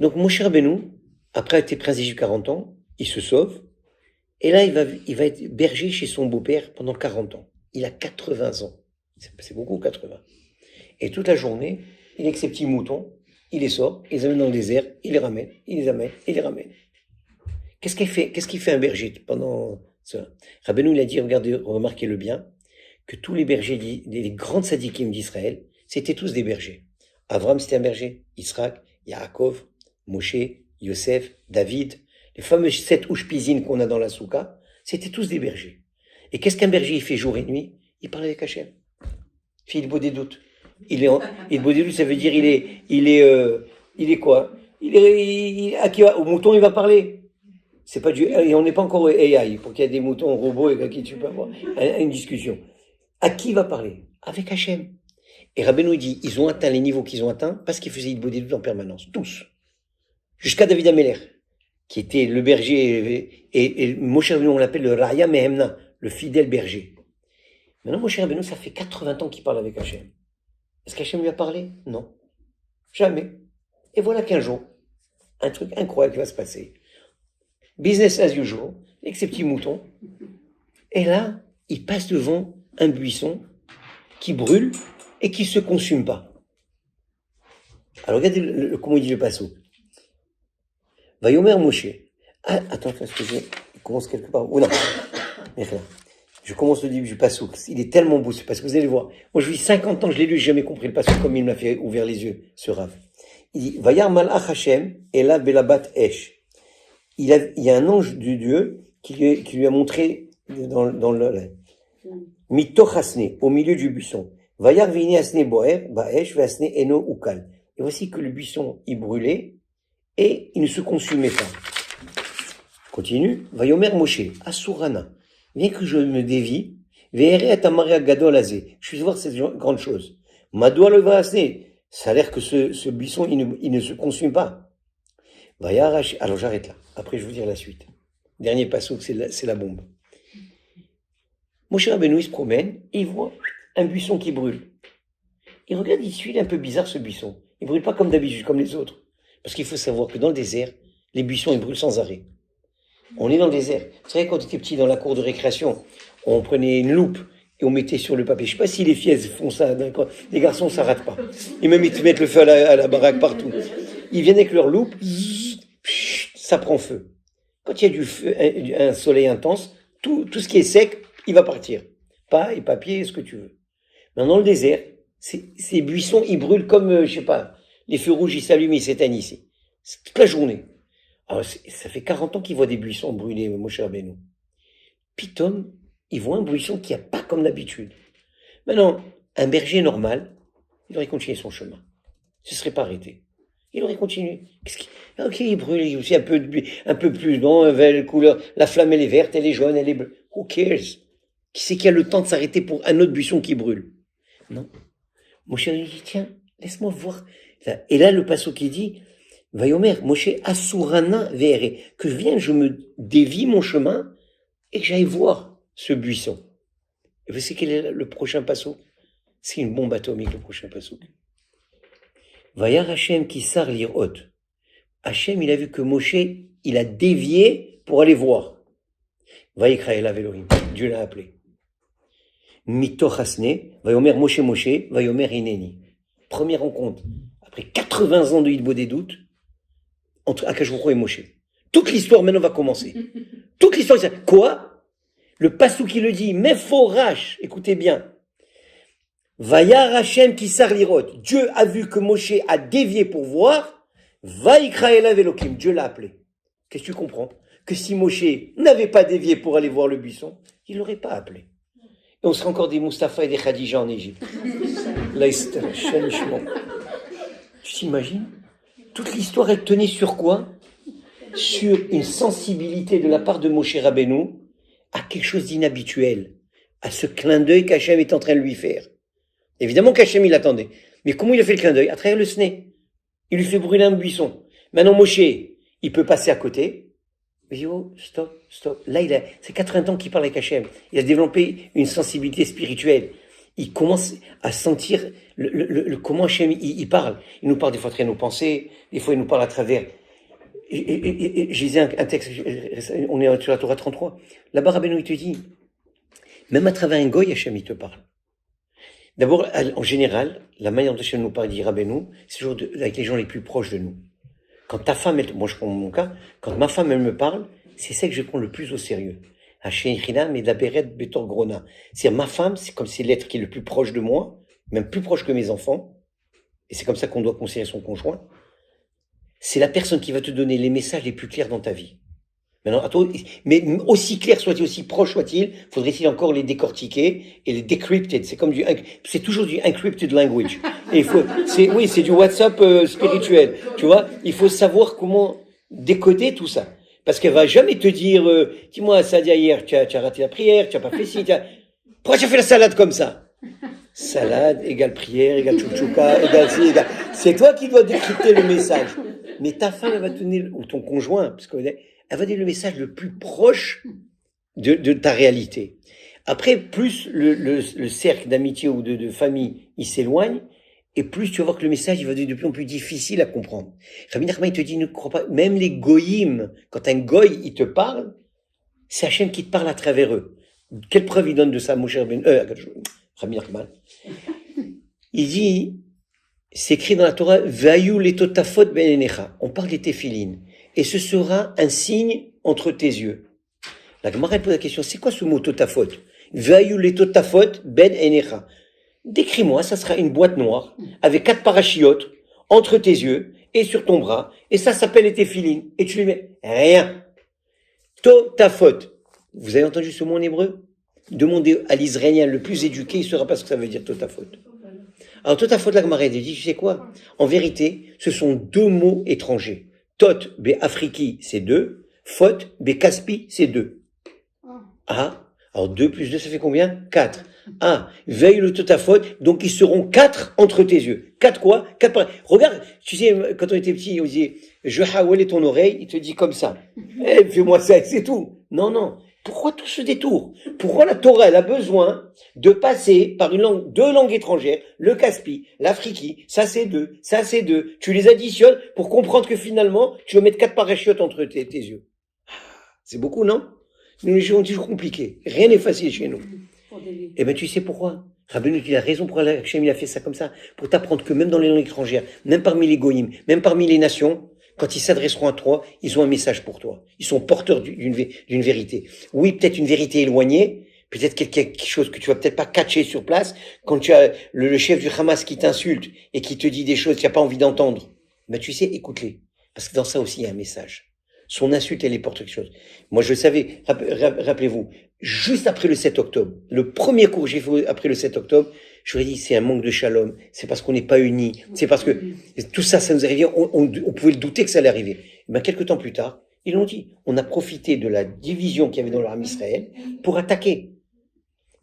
Donc, Moshe Rabbeinu, après être prince d'Égypte 40 ans, il se sauve. Et là, il va être berger chez son beau-père pendant 40 ans. Il a 80 ans. C'est beaucoup, 80. Et toute la journée, il est avec ses petits moutons, il les sort, il les amène dans le désert, il les ramène, il les amène, il les ramène. Qu'est-ce qu'il fait un berger pendant ça? Rabbeinu, il a dit, regardez, remarquez-le bien, que tous les bergers, les grandes sadikim d'Israël, c'était tous des bergers. Avram, c'était un berger. Israël, Yaakov, Moshe, Yosef, David, les fameux 7 ushpizines qu'on a dans la soukha, c'était tous des bergers. Et qu'est-ce qu'un berger, il fait jour et nuit? Il parle avec Hachem. Il beau des doutes. Il beau des doutes, ça veut dire il est quoi? Au mouton, il va parler. C'est pas et on n'est pas encore AI, pour qu'il y ait des moutons robots avec qui tu peux avoir une discussion. À qui il va parler? Avec Hachem. Et Rabbeinu dit, ils ont atteint les niveaux qu'ils ont atteints parce qu'ils faisaient beau des doutes en permanence. Tous. Jusqu'à David Ameler. qui était le berger, et Moshe Rabbeinu, on l'appelle le Raya Mehemna, le fidèle berger. Maintenant, Moshe Rabbeinu, ça fait 80 ans qu'il parle avec Hachem. Est-ce qu'Hachem lui a parlé? Non. Jamais. Et voilà qu'un jour, un truc incroyable qui va se passer. Business as usual, avec ses petits moutons. Et là, il passe devant un buisson qui brûle et qui ne se consume pas. Alors regardez comment il dit le passo. Vayomer Moshe. Ah, attends, parce que je commence quelque part. Oh non. Je commence le début du passo. Il est tellement beau ce passo. Vous allez voir. Moi, je vis 50 ans, je l'ai lu, j'ai jamais compris le passo comme il m'a fait ouvrir les yeux, ce rave. Il dit, Vayar malach Hashem, ela belabat esh. Il y a un ange de Dieu qui lui a montré dans le mitoch hasne, au milieu du buisson. Vayar vini hasne boer, baesh, vasne eno ukal. Et voici que le buisson, il brûlait et il ne se consumait pas. Continue. Vayomer Moshe, asurana. Viens que je me dévie. Ve'ere atamaria gadol azé. Je suis voir cette grande chose. Madoua le vasne. Ça a l'air que ce buisson, il ne se consume pas. Alors j'arrête là. Après, je vais vous dire la suite. Dernier passage, c'est la bombe. Moshe Rabbeinu, il se promène et il voit un buisson qui brûle. Il regarde, il est un peu bizarre ce buisson. Il ne brûle pas comme d'habitude, comme les autres. Parce qu'il faut savoir que dans le désert, les buissons, ils brûlent sans arrêt. On est dans le désert. Vous savez, quand on était petit dans la cour de récréation, on prenait une loupe et on mettait sur le papier. Je ne sais pas si les filles elles font ça, les garçons ça rate pas. Et même ils te mettent le feu à la baraque partout. Ils viennent avec leur loupe, ça prend feu. Quand il y a du feu, un soleil intense, tout ce qui est sec, il va partir. Paille, papier, ce que tu veux. Mais dans le désert, ces buissons, ils brûlent comme, je sais pas, les feux rouges, ils s'allument, ils s'éteignent ici. C'est toute la journée. Alors, ça fait 40 ans qu'ils voient des buissons brûler, Moshe Rabbeinu. Pitom, ils voient un buisson qui a pas comme d'habitude. Maintenant, un berger normal, il aurait continué son chemin. Il ne se serait pas arrêté. Il aurait continué. Ok, il brûle, il y a aussi un peu plus, non, la couleur, la flamme elle est verte, elle est jaune, elle est bleue. Who cares? Qui c'est qui a le temps de s'arrêter pour un autre buisson qui brûle? Non. Moshe lui dit, tiens, laisse-moi voir. Et là, le passage qui dit, Vayomer, Moshe asurana ve'ere, que je me dévie mon chemin et que j'aille voir ce buisson. Et vous savez quel est le prochain passage? C'est une bombe atomique, le prochain passage. Vayar Hashem qui sar lirot. Hashem, il a vu que Moshe, il a dévié pour aller voir. Vayikra elav Elohim. Dieu l'a appelé. Mitoch hasne, Vayomer Moshe, Vayomer Hineni. Première rencontre. Après 80 ans de Hitbo des doutes, entre Akash Baruch Hu et Moshe. Toute l'histoire maintenant va commencer. Toute l'histoire, quoi? Le passou qui le dit, Meforash, écoutez bien. Vayar Hashem qui sar lirot. Dieu a vu que Moshe a dévié pour voir. Vayikra elav Elohim. Dieu l'a appelé. Qu'est-ce que tu comprends? Que si Moshe n'avait pas dévié pour aller voir le buisson, il l'aurait pas appelé. Et on serait encore des Mustapha et des Khadija en Égypte. Tu t'imagines? Toute l'histoire, elle tenait sur quoi? Sur une sensibilité de la part de Moshe Rabbeinu à quelque chose d'inhabituel, à ce clin d'œil qu'Hachem est en train de lui faire. Évidemment qu'Hachem, il attendait. Mais comment il a fait le clin d'œil? À travers le sné. Il lui fait brûler un buisson. Maintenant, Moshe, il peut passer à côté. Il dit, oh, stop. Là, c'est 80 ans qu'il parle avec Hachem. Il a développé une sensibilité spirituelle. Il commence à sentir comment Hachem, il parle. Il nous parle des fois à travers nos pensées. Des fois, il nous parle à travers. Et je lisais un texte, on est sur la Torah 33. Là-bas, Rabbeinu, il te dit, même à travers un goy, Hachem, il te parle. D'abord, en général, la manière dont Hachem nous parle, dit Rabbeinu, c'est toujours avec les gens les plus proches de nous. Quand ta femme, moi je prends mon cas, quand ma femme, elle me parle, c'est ça que je prends le plus au sérieux. C'est-à-dire, ma femme, c'est comme c'est l'être qui est le plus proche de moi, même plus proche que mes enfants, et c'est comme ça qu'on doit considérer son conjoint. C'est la personne qui va te donner les messages les plus clairs dans ta vie. Maintenant, à toi, mais aussi clair soit-il, aussi proche soit-il, faudrait-il encore les décortiquer et les decrypted. C'est toujours du encrypted language. Et c'est du WhatsApp spirituel. Tu vois, il faut savoir comment décoder tout ça. Parce qu'elle va jamais te dire, dis-moi, Sadia, hier, tu as raté la prière, tu as pas fait ci, pourquoi tu as fait la salade comme ça? Salade égale prière, égale chouchouka, égale ci, égale. C'est toi qui dois décrypter le message. Mais ta femme, elle va te donner, ou ton conjoint, parce qu'elle va donner le message le plus proche de ta réalité. Après, plus le cercle d'amitié ou de famille, il s'éloigne, et plus tu vas voir que le message, il va devenir de plus en plus difficile à comprendre. Rabbi Nachman, il te dit, ne crois pas, même les goyim, quand un goy, il te parle, c'est Hachem qui te parle à travers eux. Quelle preuve il donne de ça, mon cher Rabbi Nachman? Il dit, c'est écrit dans la Torah, Vayu le totafot ben enecha. On parle des téphilines. Et ce sera un signe entre tes yeux. La Gemara pose la question, c'est quoi ce mot totafot? Vayu le totafot ben enecha. Décris-moi, ça sera une boîte noire, avec 4 parachiotes, entre tes yeux, et sur ton bras, et ça s'appelle les téphilines. Et tu lui mets rien. Totafot. Vous avez entendu ce mot en hébreu? Demandez à l'Israélien le plus éduqué, il ne saura pas ce que ça veut dire totafot. Alors, totafot, la Gemara dit, tu sais quoi? En vérité, ce sont 2 mots étrangers. Tot, be afriki, c'est 2. Fot, be kaspi, c'est 2. Ah. Alors, 2 plus 2, ça fait combien? 4. Ah, veille le totafot, donc ils seront 4 entre tes yeux. 4 quoi? 4 pareil. Regarde, tu sais, quand on était petit, on disait, je hawale ton oreille, il te dit comme ça. Eh, fais-moi ça, c'est tout. Non, non. Pourquoi tout ce détour? Pourquoi la Torah, elle a besoin de passer par 2 langues étrangères, le Kaspi, l'Afriki, ça c'est 2, ça c'est 2. Tu les additionnes pour comprendre que finalement, tu vas mettre 4 parachutes entre tes yeux. C'est beaucoup, non? Nous, les gens, on dit compliqué. Rien n'est facile chez nous. Eh ben, tu sais pourquoi? Rabbeinu, il a raison pour Hachem, il a fait ça comme ça. Pour t'apprendre que même dans les langues étrangères, même parmi les goïms, même parmi les nations, quand ils s'adresseront à toi, ils ont un message pour toi. Ils sont porteurs d'une vérité. Oui, peut-être une vérité éloignée, peut-être quelque chose que tu vas peut-être pas catcher sur place. Quand tu as le chef du Hamas qui t'insulte et qui te dit des choses que tu n'as pas envie d'entendre, ben, tu sais, écoute-les. Parce que dans ça aussi, il y a un message. Son insulte, elle est porte quelque chose. Moi, je le savais, rappelez-vous, juste après le 7 octobre, le premier cours que j'ai fait après le 7 octobre, je lui ai dit, c'est un manque de shalom, c'est parce qu'on n'est pas unis, c'est parce que tout ça, ça nous est arrivé, on pouvait le douter que ça allait arriver. Et ben, quelques temps plus tard, ils l'ont dit, on a profité de la division qu'il y avait dans l'armée Israël pour attaquer.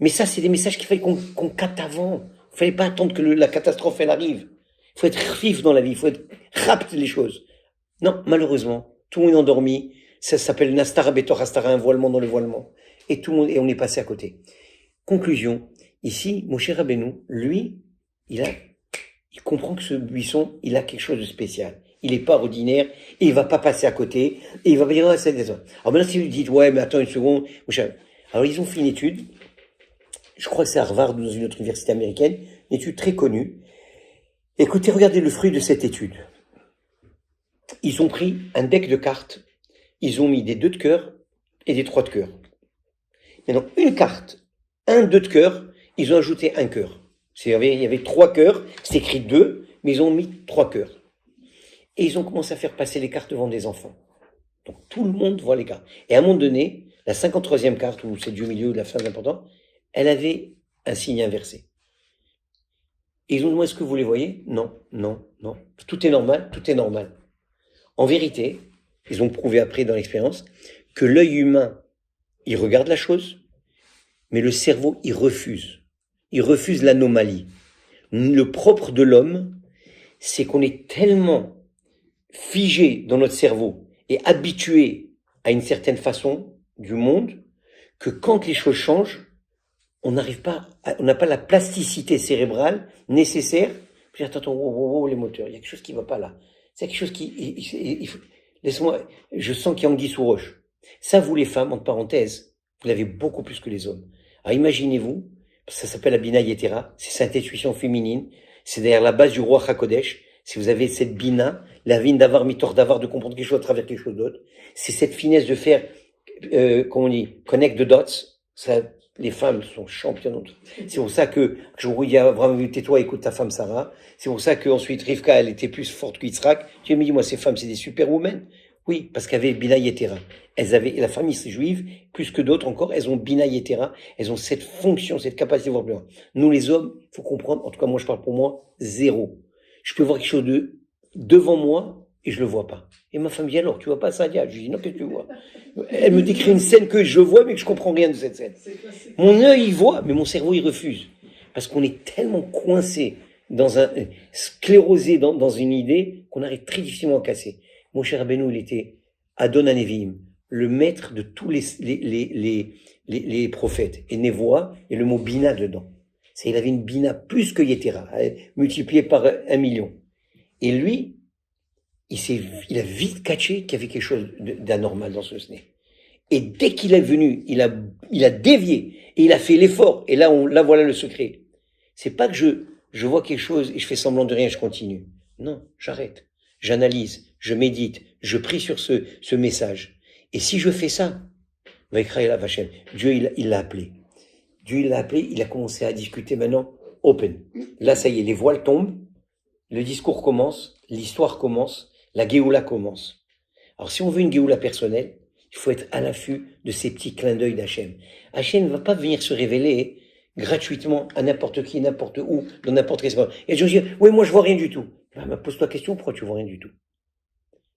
Mais ça, c'est des messages qu'il fallait qu'on capte avant. Il fallait pas attendre que la catastrophe, elle arrive. Il faut être vif dans la vie, il faut être rapte les choses. Non, malheureusement, tout le monde est endormi. Ça s'appelle Nastara Betor Hastara, un voilement dans le voilement. Et tout le monde, et on est passé à côté. Conclusion. Ici, Moshe Rabbeinu, lui, il comprend que ce buisson, il a quelque chose de spécial. Il est pas ordinaire, et il va pas passer à côté, et il va pas dire, ah, c'est des autres. Alors maintenant, si vous dites, ouais, mais attends une seconde, Moshe, alors ils ont fait une étude, je crois que c'est à Harvard ou dans une autre université américaine, une étude très connue. Écoutez, regardez le fruit de cette étude. Ils ont pris un deck de cartes, ils ont mis des 2 de cœur et des 3 de cœur. Maintenant, une carte, un 2 de cœur, ils ont ajouté un cœur. Il y avait 3 cœurs, c'est écrit 2, mais ils ont mis 3 cœurs. Et ils ont commencé à faire passer les cartes devant des enfants. Donc tout le monde voit les cartes. Et à un moment donné, la 53e carte, où c'est du milieu de la phase importante, elle avait un signe inversé. Et ils ont demandé, est-ce que vous les voyez? Non, non, non. Tout est normal, tout est normal. En vérité, ils ont prouvé après dans l'expérience que l'œil humain, il regarde la chose, mais le cerveau, il refuse. Il refuse l'anomalie. Le propre de l'homme, c'est qu'on est tellement figé dans notre cerveau et habitué à une certaine façon du monde que quand les choses changent, on n'a pas la plasticité cérébrale nécessaire. Puis attends, wow, les moteurs, il y a quelque chose qui ne va pas là. C'est quelque chose qui, laisse-moi, je sens qu'il y a anguille sous roche. Ça, vous les femmes, entre parenthèses, vous l'avez beaucoup plus que les hommes. Alors imaginez-vous, ça s'appelle la Bina Yetera, c'est cette intuition féminine, c'est derrière la base du roi Hakodesh. Si vous avez cette Bina, la vine d'avoir, mitor d'avoir, de comprendre quelque chose à travers quelque chose d'autre, c'est cette finesse de faire, comment on dit, connect the dots. Ça, les femmes sont championnes. C'est pour ça que je vous dis, Abraham, tais-toi, écoute ta femme Sarah. C'est pour ça qu'ensuite Rivka, elle était plus forte qu'Yitzhak. Tu me dis, moi, ces femmes, c'est des superwomen. Oui, parce qu'elles avaient Bina Yetera. Elles avaient, la famille juive, plus que d'autres encore, elles ont Bina Yetera. Elles ont cette fonction, cette capacité de voir plus loin. Nous, les hommes, il faut comprendre, en tout cas, moi, je parle pour moi, 0. Je peux voir quelque chose devant moi, et je le vois pas. Et ma femme dit, alors, tu vois pas ça? Je lui dis, non, qu'est-ce que tu vois? Elle me décrit une scène que je vois, mais que je comprends rien de cette scène. Mon œil, il voit, mais mon cerveau, il refuse. Parce qu'on est tellement coincé sclérosé dans une idée qu'on arrive très difficilement à casser. Mon cher Rabbeinu, il était Adon Hanevim, le maître de tous les prophètes. Et Nevoa, il y a le mot Bina dedans. Il avait une Bina plus que Yetera, multiplié par 1 million. Et lui, il a vite catché qu'il y avait quelque chose d'anormal dans ce Sné. Et dès qu'il est venu, il a dévié, et il a fait l'effort. Et là, voilà le secret. C'est pas que je vois quelque chose et je fais semblant de rien, je continue. Non, j'arrête. J'analyse, je médite, je prie sur ce message. Et si je fais ça, Dieu, il l'a appelé. Dieu, il l'a appelé, il a commencé à discuter maintenant, open. Là, ça y est, les voiles tombent, le discours commence, l'histoire commence, la Géoula commence. Alors, si on veut une Géoula personnelle, il faut être à l'affût de ces petits clins d'œil d'Hachem. Hachem ne va pas venir se révéler gratuitement à n'importe qui, n'importe où, dans n'importe quel sport. Et je dis, oui, moi je vois rien du tout. Ben, pose-toi la question, pourquoi tu vois rien du tout?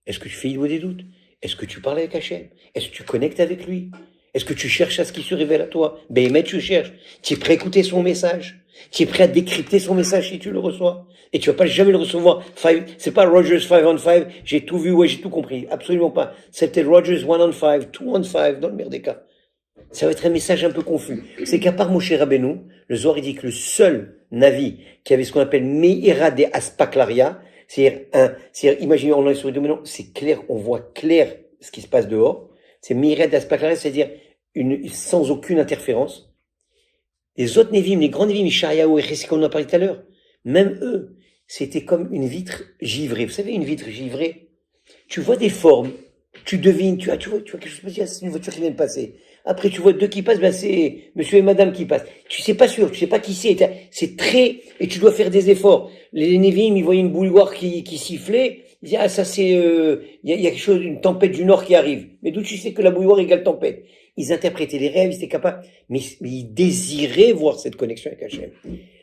Est-ce que tu fais des doutes? Est-ce que tu parles avec Hachem? Est-ce que tu connectes avec lui? Est-ce que tu cherches à ce qu'il se révèle à toi? Ben, mais tu cherches. Tu es prêt à écouter son message? Tu es prêt à décrypter son message si tu le reçois? Et tu vas pas jamais le recevoir. C'est pas Rogers 5 on 5, j'ai tout vu, ouais, j'ai tout compris. Absolument pas. C'était Rogers 1 on 5, 2 on 5, dans le meilleur des cas. Ça va être un message un peu confus. C'est qu'à part Moshe Rabbeinu, le Zohar, il dit que le seul Navi qui avait ce qu'on appelle Meira de Aspaklaria, c'est-à-dire, imaginez, on est sur le domaine, c'est clair, on voit clair ce qui se passe dehors. C'est Meira de Aspaklaria, c'est-à-dire sans aucune interférence. Les autres Nevim, les grands Nevim, Ishayahu et Chesed, comme on en a parlé tout à l'heure, même eux, c'était comme une vitre givrée. Vous savez, une vitre givrée, tu vois des formes, tu devines, tu vois quelque chose, c'est une voiture qui vient de passer. Après, tu vois deux qui passent, ben c'est monsieur et madame qui passent. Tu sais pas sûr, tu sais pas qui c'est très, et tu dois faire des efforts. Les Nevim, ils voyaient une bouilloire qui sifflait, ils disaient, ah, ça c'est, il y a quelque chose, une tempête du nord qui arrive. Mais d'où tu sais que la bouilloire égale tempête? Ils interprétaient les rêves, ils étaient capables, mais ils désiraient voir cette connexion avec Hachem.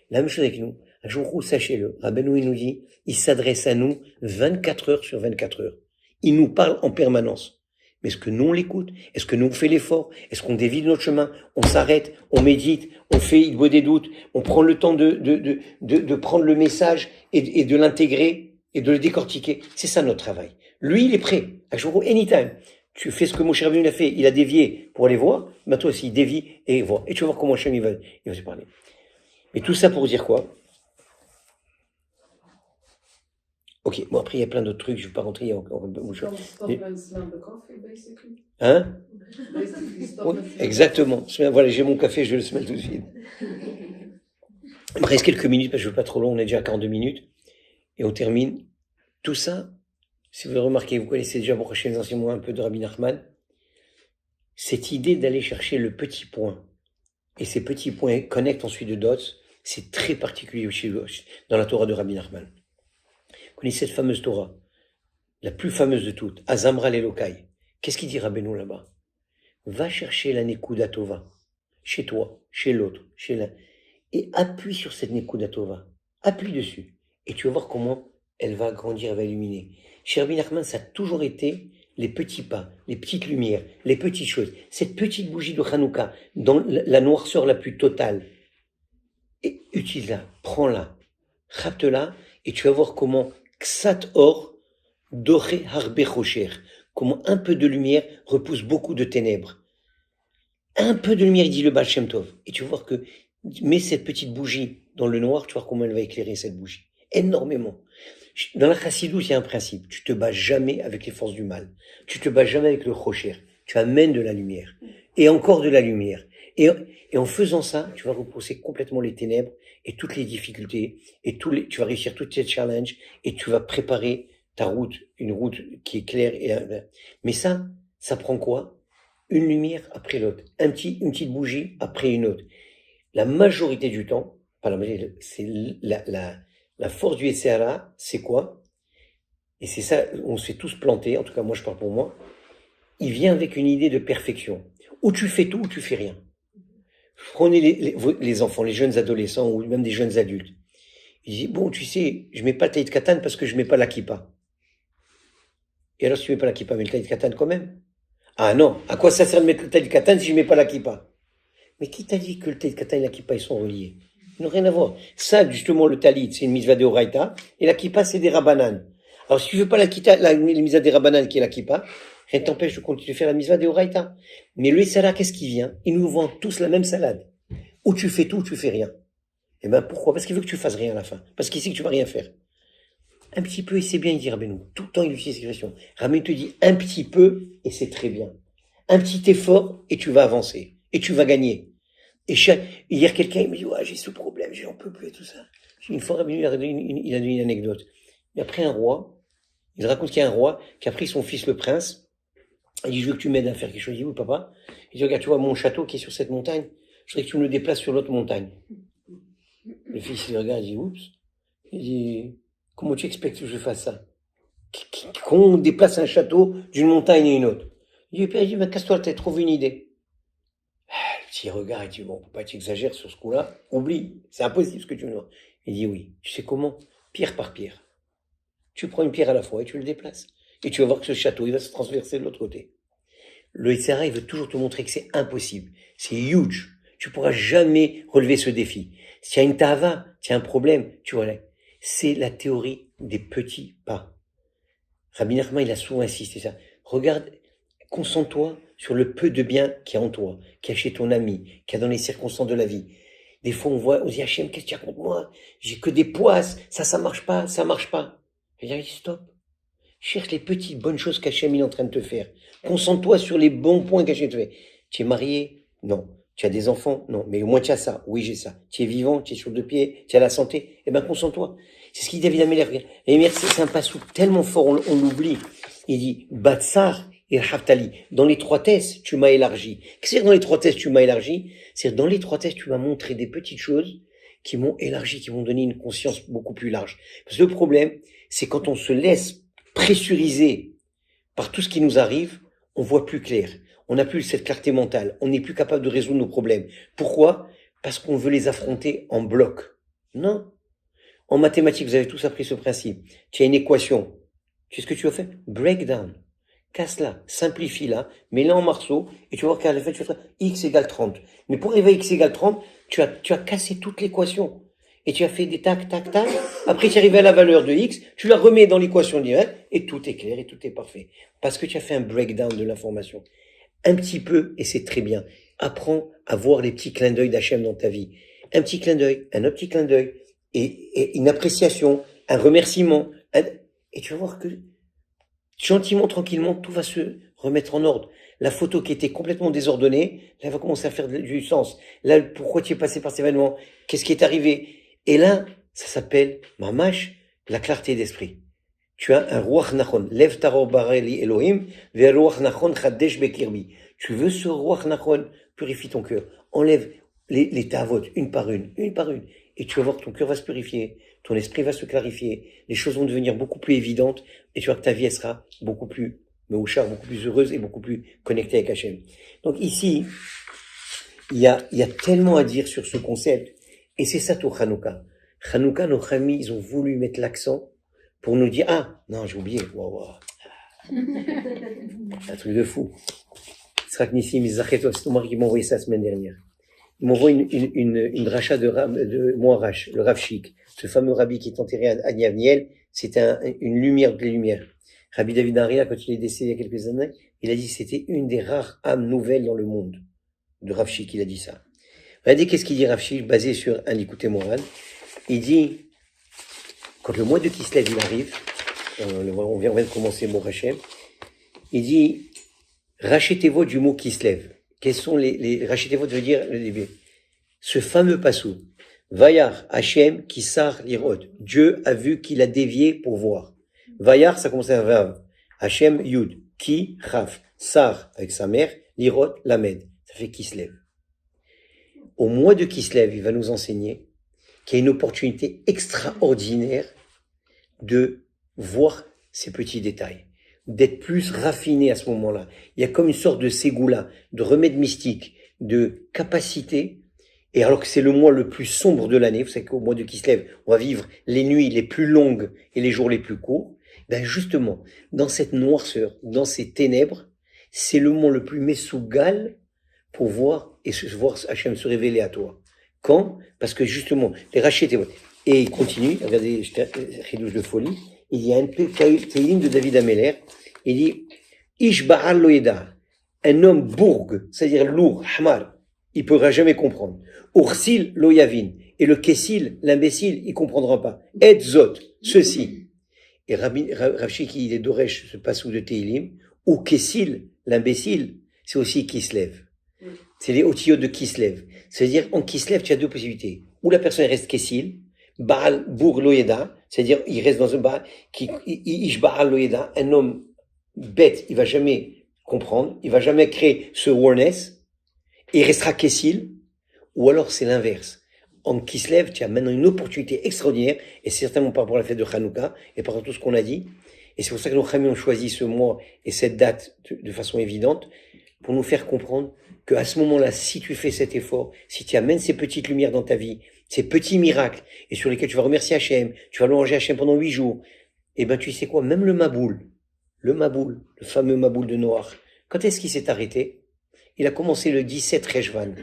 La même chose avec nous. Un jour où, sachez-le, Rabbeinu, il nous dit, il s'adresse à nous 24 heures sur 24 heures. Il nous parle en permanence. Mais est-ce que nous, on l'écoute? Est-ce que nous, on fait l'effort? Est-ce qu'on dévie de notre chemin? On s'arrête, on médite, on fait, il voit des doutes, on prend le temps de prendre le message et de l'intégrer et de le décortiquer. C'est ça notre travail. Lui, il est prêt. À jour, anytime. Tu fais ce que Moshe Rabbeinu a fait. Il a dévié pour aller voir. Mais toi aussi, il dévie et voit. Et tu vas voir comment Hachem, il va se parler. Mais tout ça pour dire quoi? Ok, bon après il y a plein d'autres trucs, je ne vais pas rentrer encore. Hein? Oui, exactement. Voilà, j'ai mon café, je vais le smell tout de suite. Il me reste quelques minutes, parce que je ne veux pas trop long, on est déjà à 42 minutes. Et on termine. Tout ça, si vous remarquez, vous connaissez déjà pour les enseignements un peu de Rabbi Nachman, cette idée d'aller chercher le petit point, et ces petits points connectent ensuite de dots, c'est très particulier dans la Torah de Rabbi Nachman. Vous connaissez cette fameuse Torah, la plus fameuse de toutes, Azamra l'Elokai. Qu'est-ce qu'il dit Rabbeinu là-bas? Va chercher la Nekuda Tova, chez toi, chez l'autre, chez l'un, et appuie sur cette Nekuda Tova. Appuie dessus, et tu vas voir comment elle va grandir, elle va illuminer. Chez Rabbi Nachman, ça a toujours été les petits pas, les petites lumières, les petites choses. Cette petite bougie de Hanouka, dans la noirceur la plus totale, et utilise-la, prends-la, rapte-la, et tu vas voir comment Ksat Or, Doré Harbe Chocher, comment un peu de lumière repousse beaucoup de ténèbres. Un peu de lumière, il dit le Baal Shem Tov. Et tu vas voir que, mets cette petite bougie dans le noir, tu vas voir comment elle va éclairer cette bougie. Énormément. Dans la Chassidou, il y a un principe. Tu te bats jamais avec les forces du mal. Tu te bats jamais avec le Chocher. Tu amènes de la lumière. Et encore de la lumière. Et en faisant ça, tu vas repousser complètement les ténèbres et toutes les difficultés et tu vas réussir tous tes challenges et tu vas préparer ta route, une route qui est claire mais ça prend quoi? Une lumière après l'autre. Une petite bougie après une autre. La majorité du temps, c'est la force du SCRA, c'est quoi? Et c'est ça, on s'est tous plantés, en tout cas moi je parle pour moi. Il vient avec une idée de perfection. Ou tu fais tout ou tu fais rien. Prenez les enfants, les jeunes adolescents ou même des jeunes adultes. Ils disent, bon, tu sais, je mets pas le taït katan parce que je mets pas la kippa. Et alors, si tu mets pas la kippa, mets le taït katan quand même. Ah non, à quoi ça sert de mettre le taït katan si je mets pas la kippa? Mais qui t'a dit que le taït katan et la kippa, ils sont reliés? Ils n'ont rien à voir. Ça, justement, le talit, c'est une mitzvah de Horaïta, et la kippa, c'est des rabanan. Alors, si tu veux pas la mitzvah des rabanan qui est la kippa, rien ne t'empêche de continuer de faire la mitzvah de Horaïta. Mais le Issara, qu'est-ce qui vient? Il nous vend tous la même salade. Ou tu fais tout, ou tu fais rien. Eh ben, pourquoi? Parce qu'il veut que tu fasses rien à la fin. Parce qu'il sait que tu vas rien faire. Un petit peu, et c'est bien, il dit Rabbeinu. Tout le temps, il utilise cette expression. Rabbeinu te dit un petit peu, et c'est très bien. Un petit effort, et tu vas avancer. Et tu vas gagner. Et hier, quelqu'un, il me dit, ouais, j'ai ce problème, j'en peux plus et tout ça. Une fois, Rabbeinu, il a donné une anecdote. Il a pris un roi. Il raconte qu'il y a un roi qui a pris son fils, le prince. Il dit, je veux que tu m'aides à faire quelque chose. Il dit, oui, papa. Il dit, regarde, tu vois mon château qui est sur cette montagne. Je voudrais que tu me le déplaces sur l'autre montagne. Le fils, il regarde, il dit, oups. Il dit, comment tu expectes que je fasse ça? Qu'on déplace un château d'une montagne à une autre. Il dit, père, il dit, mais casse-toi la tête, trouve une idée. Le petit regard, il dit, bon, faut pas t'exagérer sur ce coup-là. Oublie, c'est impossible ce que tu veux dire. Il dit, oui. Tu sais comment? Pierre par pierre. Tu prends une pierre à la fois et tu le déplaces. Et tu vas voir que ce château, il va se transverser de l'autre côté. Le Yitzhara, il veut toujours te montrer que c'est impossible. C'est huge. Tu pourras jamais relever ce défi. S'il y a une tava, s'il y a un problème, tu vois là. C'est la théorie des petits pas. Rabbi Nachman, il a souvent insisté ça. Regarde, concentre-toi sur le peu de bien qu'il y a en toi, qu'il y a chez ton ami, qu'il y a dans les circonstances de la vie. Des fois, on dit, Hachem, qu'est-ce que tu as contre moi? J'ai que des poisses, ça marche pas, ça marche pas. Je dis, stop. Cherche les petites bonnes choses qu'Hachem est en train de te faire. Concentre-toi sur les bons points qu'Hachem te fait. Tu es marié? Non. Tu as des enfants? Non. Mais au moins tu as ça. Oui, j'ai ça. Tu es vivant? Tu es sur deux pieds? Tu as la santé? Eh ben, concentre-toi. C'est ce qu'il dit David Améler. Et merci, c'est un passou tellement fort, on l'oublie. Il dit, Batsar et Haftali. Dans l'étroitesse, tu m'as élargi. Qu'est-ce que c'est que dans l'étroitesse, tu m'as élargi? C'est dans l'étroitesse, tu m'as montré des petites choses qui m'ont élargi, qui m'ont donné une conscience beaucoup plus large. Parce que le problème, c'est quand on se laisse pressurisé par tout ce qui nous arrive, on voit plus clair. On n'a plus cette clarté mentale. On n'est plus capable de résoudre nos problèmes. Pourquoi? Parce qu'on veut les affronter en bloc. Non. En mathématiques, vous avez tous appris ce principe. Tu as une équation. Tu sais ce que tu as fait? Break down. Casse-la, simplifie-la, mets-la en morceaux, et tu vas voir qu'à la fin, tu vas faire x égale 30. Mais pour arriver à x égale 30, tu as cassé toute l'équation. Et tu as fait des tac, tac, tac. Après, tu es arrivé à la valeur de x, tu la remets dans l'équation directe, et tout est clair, et tout est parfait. Parce que tu as fait un breakdown de l'information. Un petit peu, et c'est très bien. Apprends à voir les petits clins d'œil d'Hachem dans ta vie. Un petit clin d'œil, un autre petit clin d'œil, et une appréciation, un remerciement. Et tu vas voir que, gentiment, tranquillement, tout va se remettre en ordre. La photo qui était complètement désordonnée, là, elle va commencer à faire du sens. Là, pourquoi tu es passé par cet événement? Qu'est-ce qui est arrivé? Et là, ça s'appelle, mamash, la clarté d'esprit. Tu as un ruach nachon. Lev taror bareli Elohim, ve ruach nachon chadesh bekirbi. Tu veux ce ruach nachon? Purifie ton cœur. Enlève les tavotes, une par une. Et tu vas voir que ton cœur va se purifier. Ton esprit va se clarifier. Les choses vont devenir beaucoup plus évidentes. Et tu vois que ta vie, elle sera beaucoup plus meuchar, beaucoup plus heureuse et beaucoup plus connectée avec Hachem. Donc ici, il y a tellement à dire sur ce concept. Et c'est ça tout Hanouka. Hanouka, nos amis, ils ont voulu mettre l'accent pour nous dire, ah, non, j'ai oublié, wow. Un truc de fou. C'est ton mari qui m'a envoyé ça la semaine dernière. Il m'envoie une dracha de Moarash, le Rav Shik, ce fameux rabbi qui est enterré à Yavniel. C'est une lumière de les lumières. Rabbi David Aria, quand il est décédé il y a quelques années, il a dit que c'était une des rares âmes nouvelles dans le monde. De Rav Shik, il a dit ça. Regardez qu'est-ce qu'il dit Rav Shik, basé sur un Likutei Moharan. Il dit, quand le mois de Kislev il arrive, on vient de commencer Mor Hashem, il dit, rachetez-vous du mot Kislev. Quels sont les rachetez-vous veut dire le début. Ce fameux passou, Vayar Hashem Kisar Lirot. Dieu a vu qu'il a dévié pour voir. Vayar, ça commence à un verbe. Hashem Yud. Ki Chaf. Sar avec sa mère. Lirot Lamed. Ça fait Kislev. Au mois de Kislev, il va nous enseigner qu'il y a une opportunité extraordinaire de voir ces petits détails, d'être plus raffiné à ce moment-là. Il y a comme une sorte de ségoula, de remède mystique, de capacité. Et alors que c'est le mois le plus sombre de l'année, vous savez qu'au mois de Kislev, on va vivre les nuits les plus longues et les jours les plus courts. Ben justement, dans cette noirceur, dans ces ténèbres, c'est le moment le plus messougal pour voir et voir Hachem se révéler à toi. Quand? Parce que justement, les rachets étaient... Et il continue, regardez, Chidouche de folie, il y a un Teilim de David Ameller, il dit, Ish Ba'al lo yeda, un homme bourg, c'est-à-dire lourd, hamar, il pourra jamais comprendre. Ursil lo yavin, et le kessil, l'imbécile, il comprendra pas. Et zot, ceci. Et Rav Shiki, il est d'Oresh, ce passou de Teilim, ou kessil, l'imbécile, c'est aussi Kislev. C'est les otiotes de Kislev. C'est-à-dire, en Kislev, tu as deux possibilités. Ou la personne reste kessil, Baal Bour Loyeda, c'est-à-dire il reste dans un Baal, Ish Baal Loyeda, un homme bête, il va jamais comprendre, il va jamais créer ce awareness, et il restera Kessil, ou alors c'est l'inverse. En Kislev, tu as maintenant une opportunité extraordinaire, et certainement par rapport à la fête de Hanouka, et par rapport à tout ce qu'on a dit, et c'est pour ça que nos Khamim ont choisi ce mois et cette date de façon évidente, pour nous faire comprendre qu'à ce moment-là, si tu fais cet effort, si tu amènes ces petites lumières dans ta vie, ces petits miracles, et sur lesquels tu vas remercier Hachem, tu vas louer Hachem pendant 8 jours, et ben tu sais quoi, même le Maboul, le fameux Maboul de Noach, quand est-ce qu'il s'est arrêté? Il a commencé le 17 Rejvan.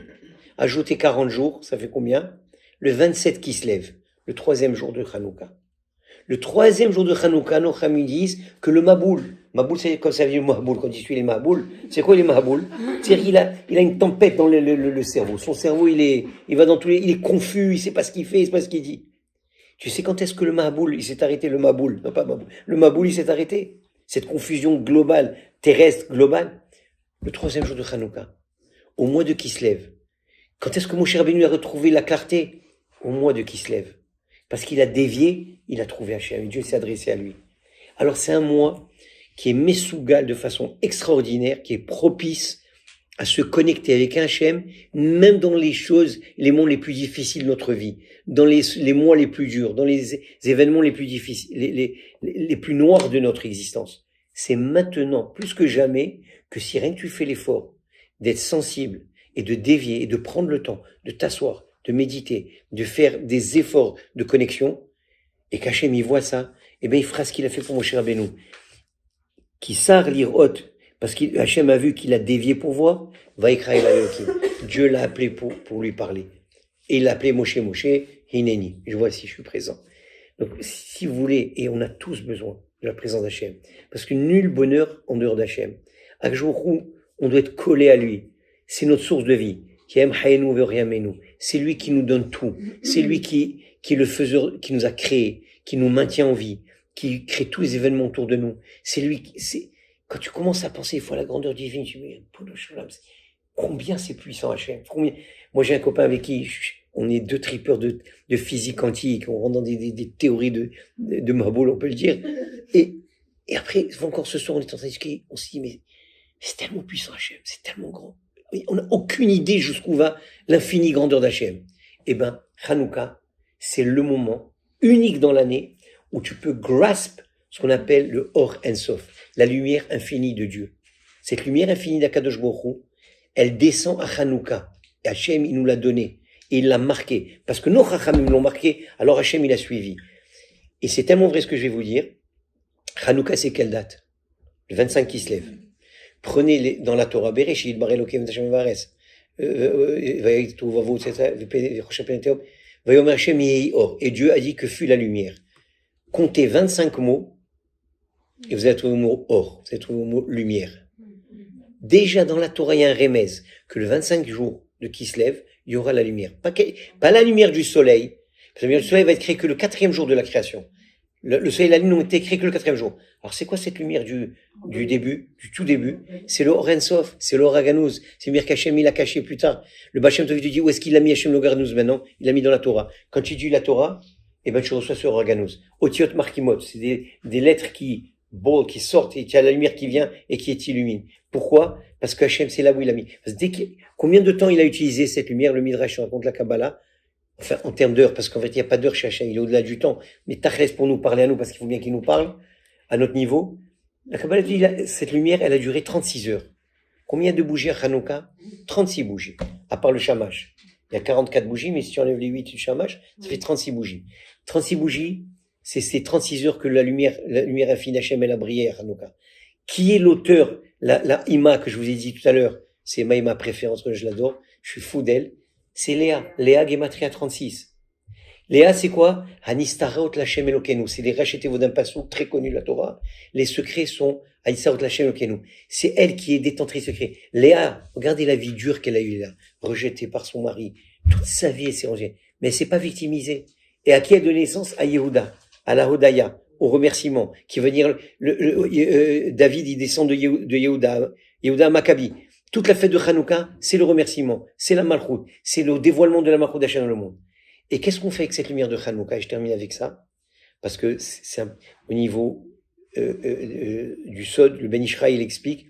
Ajouter 40 jours, ça fait combien? Le 27 qui se lève, le troisième jour de Hanouka. Le troisième jour de Hanouka, nos Khamim disent que le Maboul, c'est comme ça veut dire Maboul, quand il suit les Maboul, c'est quoi les Maboul? C'est-à-dire il a une tempête dans le cerveau. Son cerveau, il va dans tous les, il est confus, il sait pas ce qu'il fait, il sait pas ce qu'il dit. Tu sais quand est-ce que le Maboul, il s'est arrêté, le Maboul? Non, pas Maboul. Le Maboul, il s'est arrêté. Cette confusion globale, terrestre, globale. Le troisième jour de Hanouka. Au mois de Kislev. Quand est-ce que Moshe Rabbeinu a retrouvé la clarté? Au mois de Kislev. Parce qu'il a dévié, il a trouvé Hachem. Dieu s'est adressé à lui. Alors c'est un mois qui est messougal de façon extraordinaire, qui est propice à se connecter avec Hachem, même dans les choses, les moments les plus difficiles de notre vie, dans les mois les plus durs, dans les événements les plus difficiles, les plus noirs de notre existence. C'est maintenant, plus que jamais, que si rien que tu fais l'effort d'être sensible et de dévier et de prendre le temps de t'asseoir, de méditer, de faire des efforts de connexion, et qu'Hachem y voit ça, eh bien il fera ce qu'il a fait pour Moshe Rabbeinu. Qui sar l'irot, parce qu'Hachem a vu qu'il a dévié pour voir, Vaikra el Elohim. Dieu l'a appelé pour lui parler. Et il l'a appelé Moshe, Hineni. Je vois si je suis présent. Donc, si vous voulez, et on a tous besoin de la présence d'Hachem, parce que nul bonheur en dehors d'Hachem. À jour où on doit être collé à lui. C'est notre source de vie. C'est lui qui nous donne tout. C'est lui qui le faiseur, qui nous a créé, qui nous maintient en vie, qui crée tous les événements autour de nous. C'est lui, quand tu commences à penser, il faut la grandeur divine, tu me dis, combien c'est puissant, Hachem. Moi, j'ai un copain avec qui on est deux tripeurs de physique quantique, on rentre dans des théories de Maboul, on peut le dire. Et après, encore ce soir, on est en train de discuter, on se dit, mais c'est tellement puissant, Hachem, c'est tellement grand. On n'a aucune idée jusqu'où va l'infinie grandeur d'Hachem. Eh ben, Hanouka, c'est le moment unique dans l'année où tu peux grasp ce qu'on appelle le Or Ensof, la lumière infinie de Dieu. Cette lumière infinie d'Akadosh Baruch Hu, elle descend à Hanouka. Et Hachem, il nous l'a donnée. Et il l'a marqué. Parce que nos Chachamim l'ont marqué, alors Hachem, il a suivi. Et c'est tellement vrai ce que je vais vous dire. Hanouka, c'est quelle date? Le 25 qui se lève. Prenez dans la Torah, Bereshit, Bar Elokim, Hashem Vares, et Dieu a dit que fut la lumière. Comptez 25 mots, et vous allez trouver le mot or, vous allez trouver le mot lumière. Déjà dans la Torah, il y a un remèze, que le 25 jours de Kislev, il y aura la lumière. Pas la lumière du soleil, parce que la lumière du soleil va être créée que le 4e jour de la création. Le soleil et la lune n'ont été créés que le 4e jour. Alors c'est quoi cette lumière du début, du tout début? C'est le Or Ensof, c'est le Or Haganouz, c'est une lumière qu'Hachem il a caché plus tard. Le Bachem Tov te dit où est-ce qu'il a mis Hachem le Or Haganouz maintenant? Il l'a mis dans la Torah. Quand tu dis la Torah, eh ben tu reçois ce Or Haganouz. Otiot Markimot, c'est des lettres qui sortent et qui a la lumière qui vient et qui t'illumine. Pourquoi? Parce que Hachem c'est là où il a mis. Parce que combien de temps il a utilisé cette lumière? Le Midrash raconte la Kabbalah. Enfin, en termes d'heures, parce qu'en fait, il n'y a pas d'heure chez Hachem, il est au-delà du temps. Mais Tachès pour nous parler à nous, parce qu'il faut bien qu'il nous parle, à notre niveau. La Kabbalah dit, cette lumière, elle a duré 36 heures. Combien de bougies à Hanouka? 36 bougies. À part le shamash. Il y a 44 bougies, mais si tu enlèves les 8 du shamash, ça fait 36 bougies. 36 bougies, c'est ces 36 heures que la lumière infinie d'Hachem, elle a brillé à Hanouka. Qui est l'auteur? La Ima que je vous ai dit tout à l'heure, c'est ma préférence, que je l'adore. Je suis fou d'elle. C'est Léa. Léa Gematria 36. Léa, c'est quoi? Hanistarot Lachem Elokenu. C'est les Rachetevo d'un passou très connu de la Torah. Les secrets sont Hanistarot Lachem Elokenu. C'est elle qui est détentrice secret. Léa, regardez la vie dure qu'elle a eue là. Rejetée par son mari. Toute sa vie, elle s'est rangée. Mais elle s'est pas victimisée. Et à qui elle donné naissance? À Yehuda. À la Hodaya. Au remerciement. Qui veut dire, David, il descend de Yehuda. Yehuda Maccabi. Toute la fête de Hanouka, c'est le remerciement. C'est la Malchut. C'est le dévoilement de la Malchut d'Hachem dans le monde. Et qu'est-ce qu'on fait avec cette lumière de Hanouka? Et je termine avec ça, parce que c'est au niveau du Sod, le Ben Ishraï, il explique,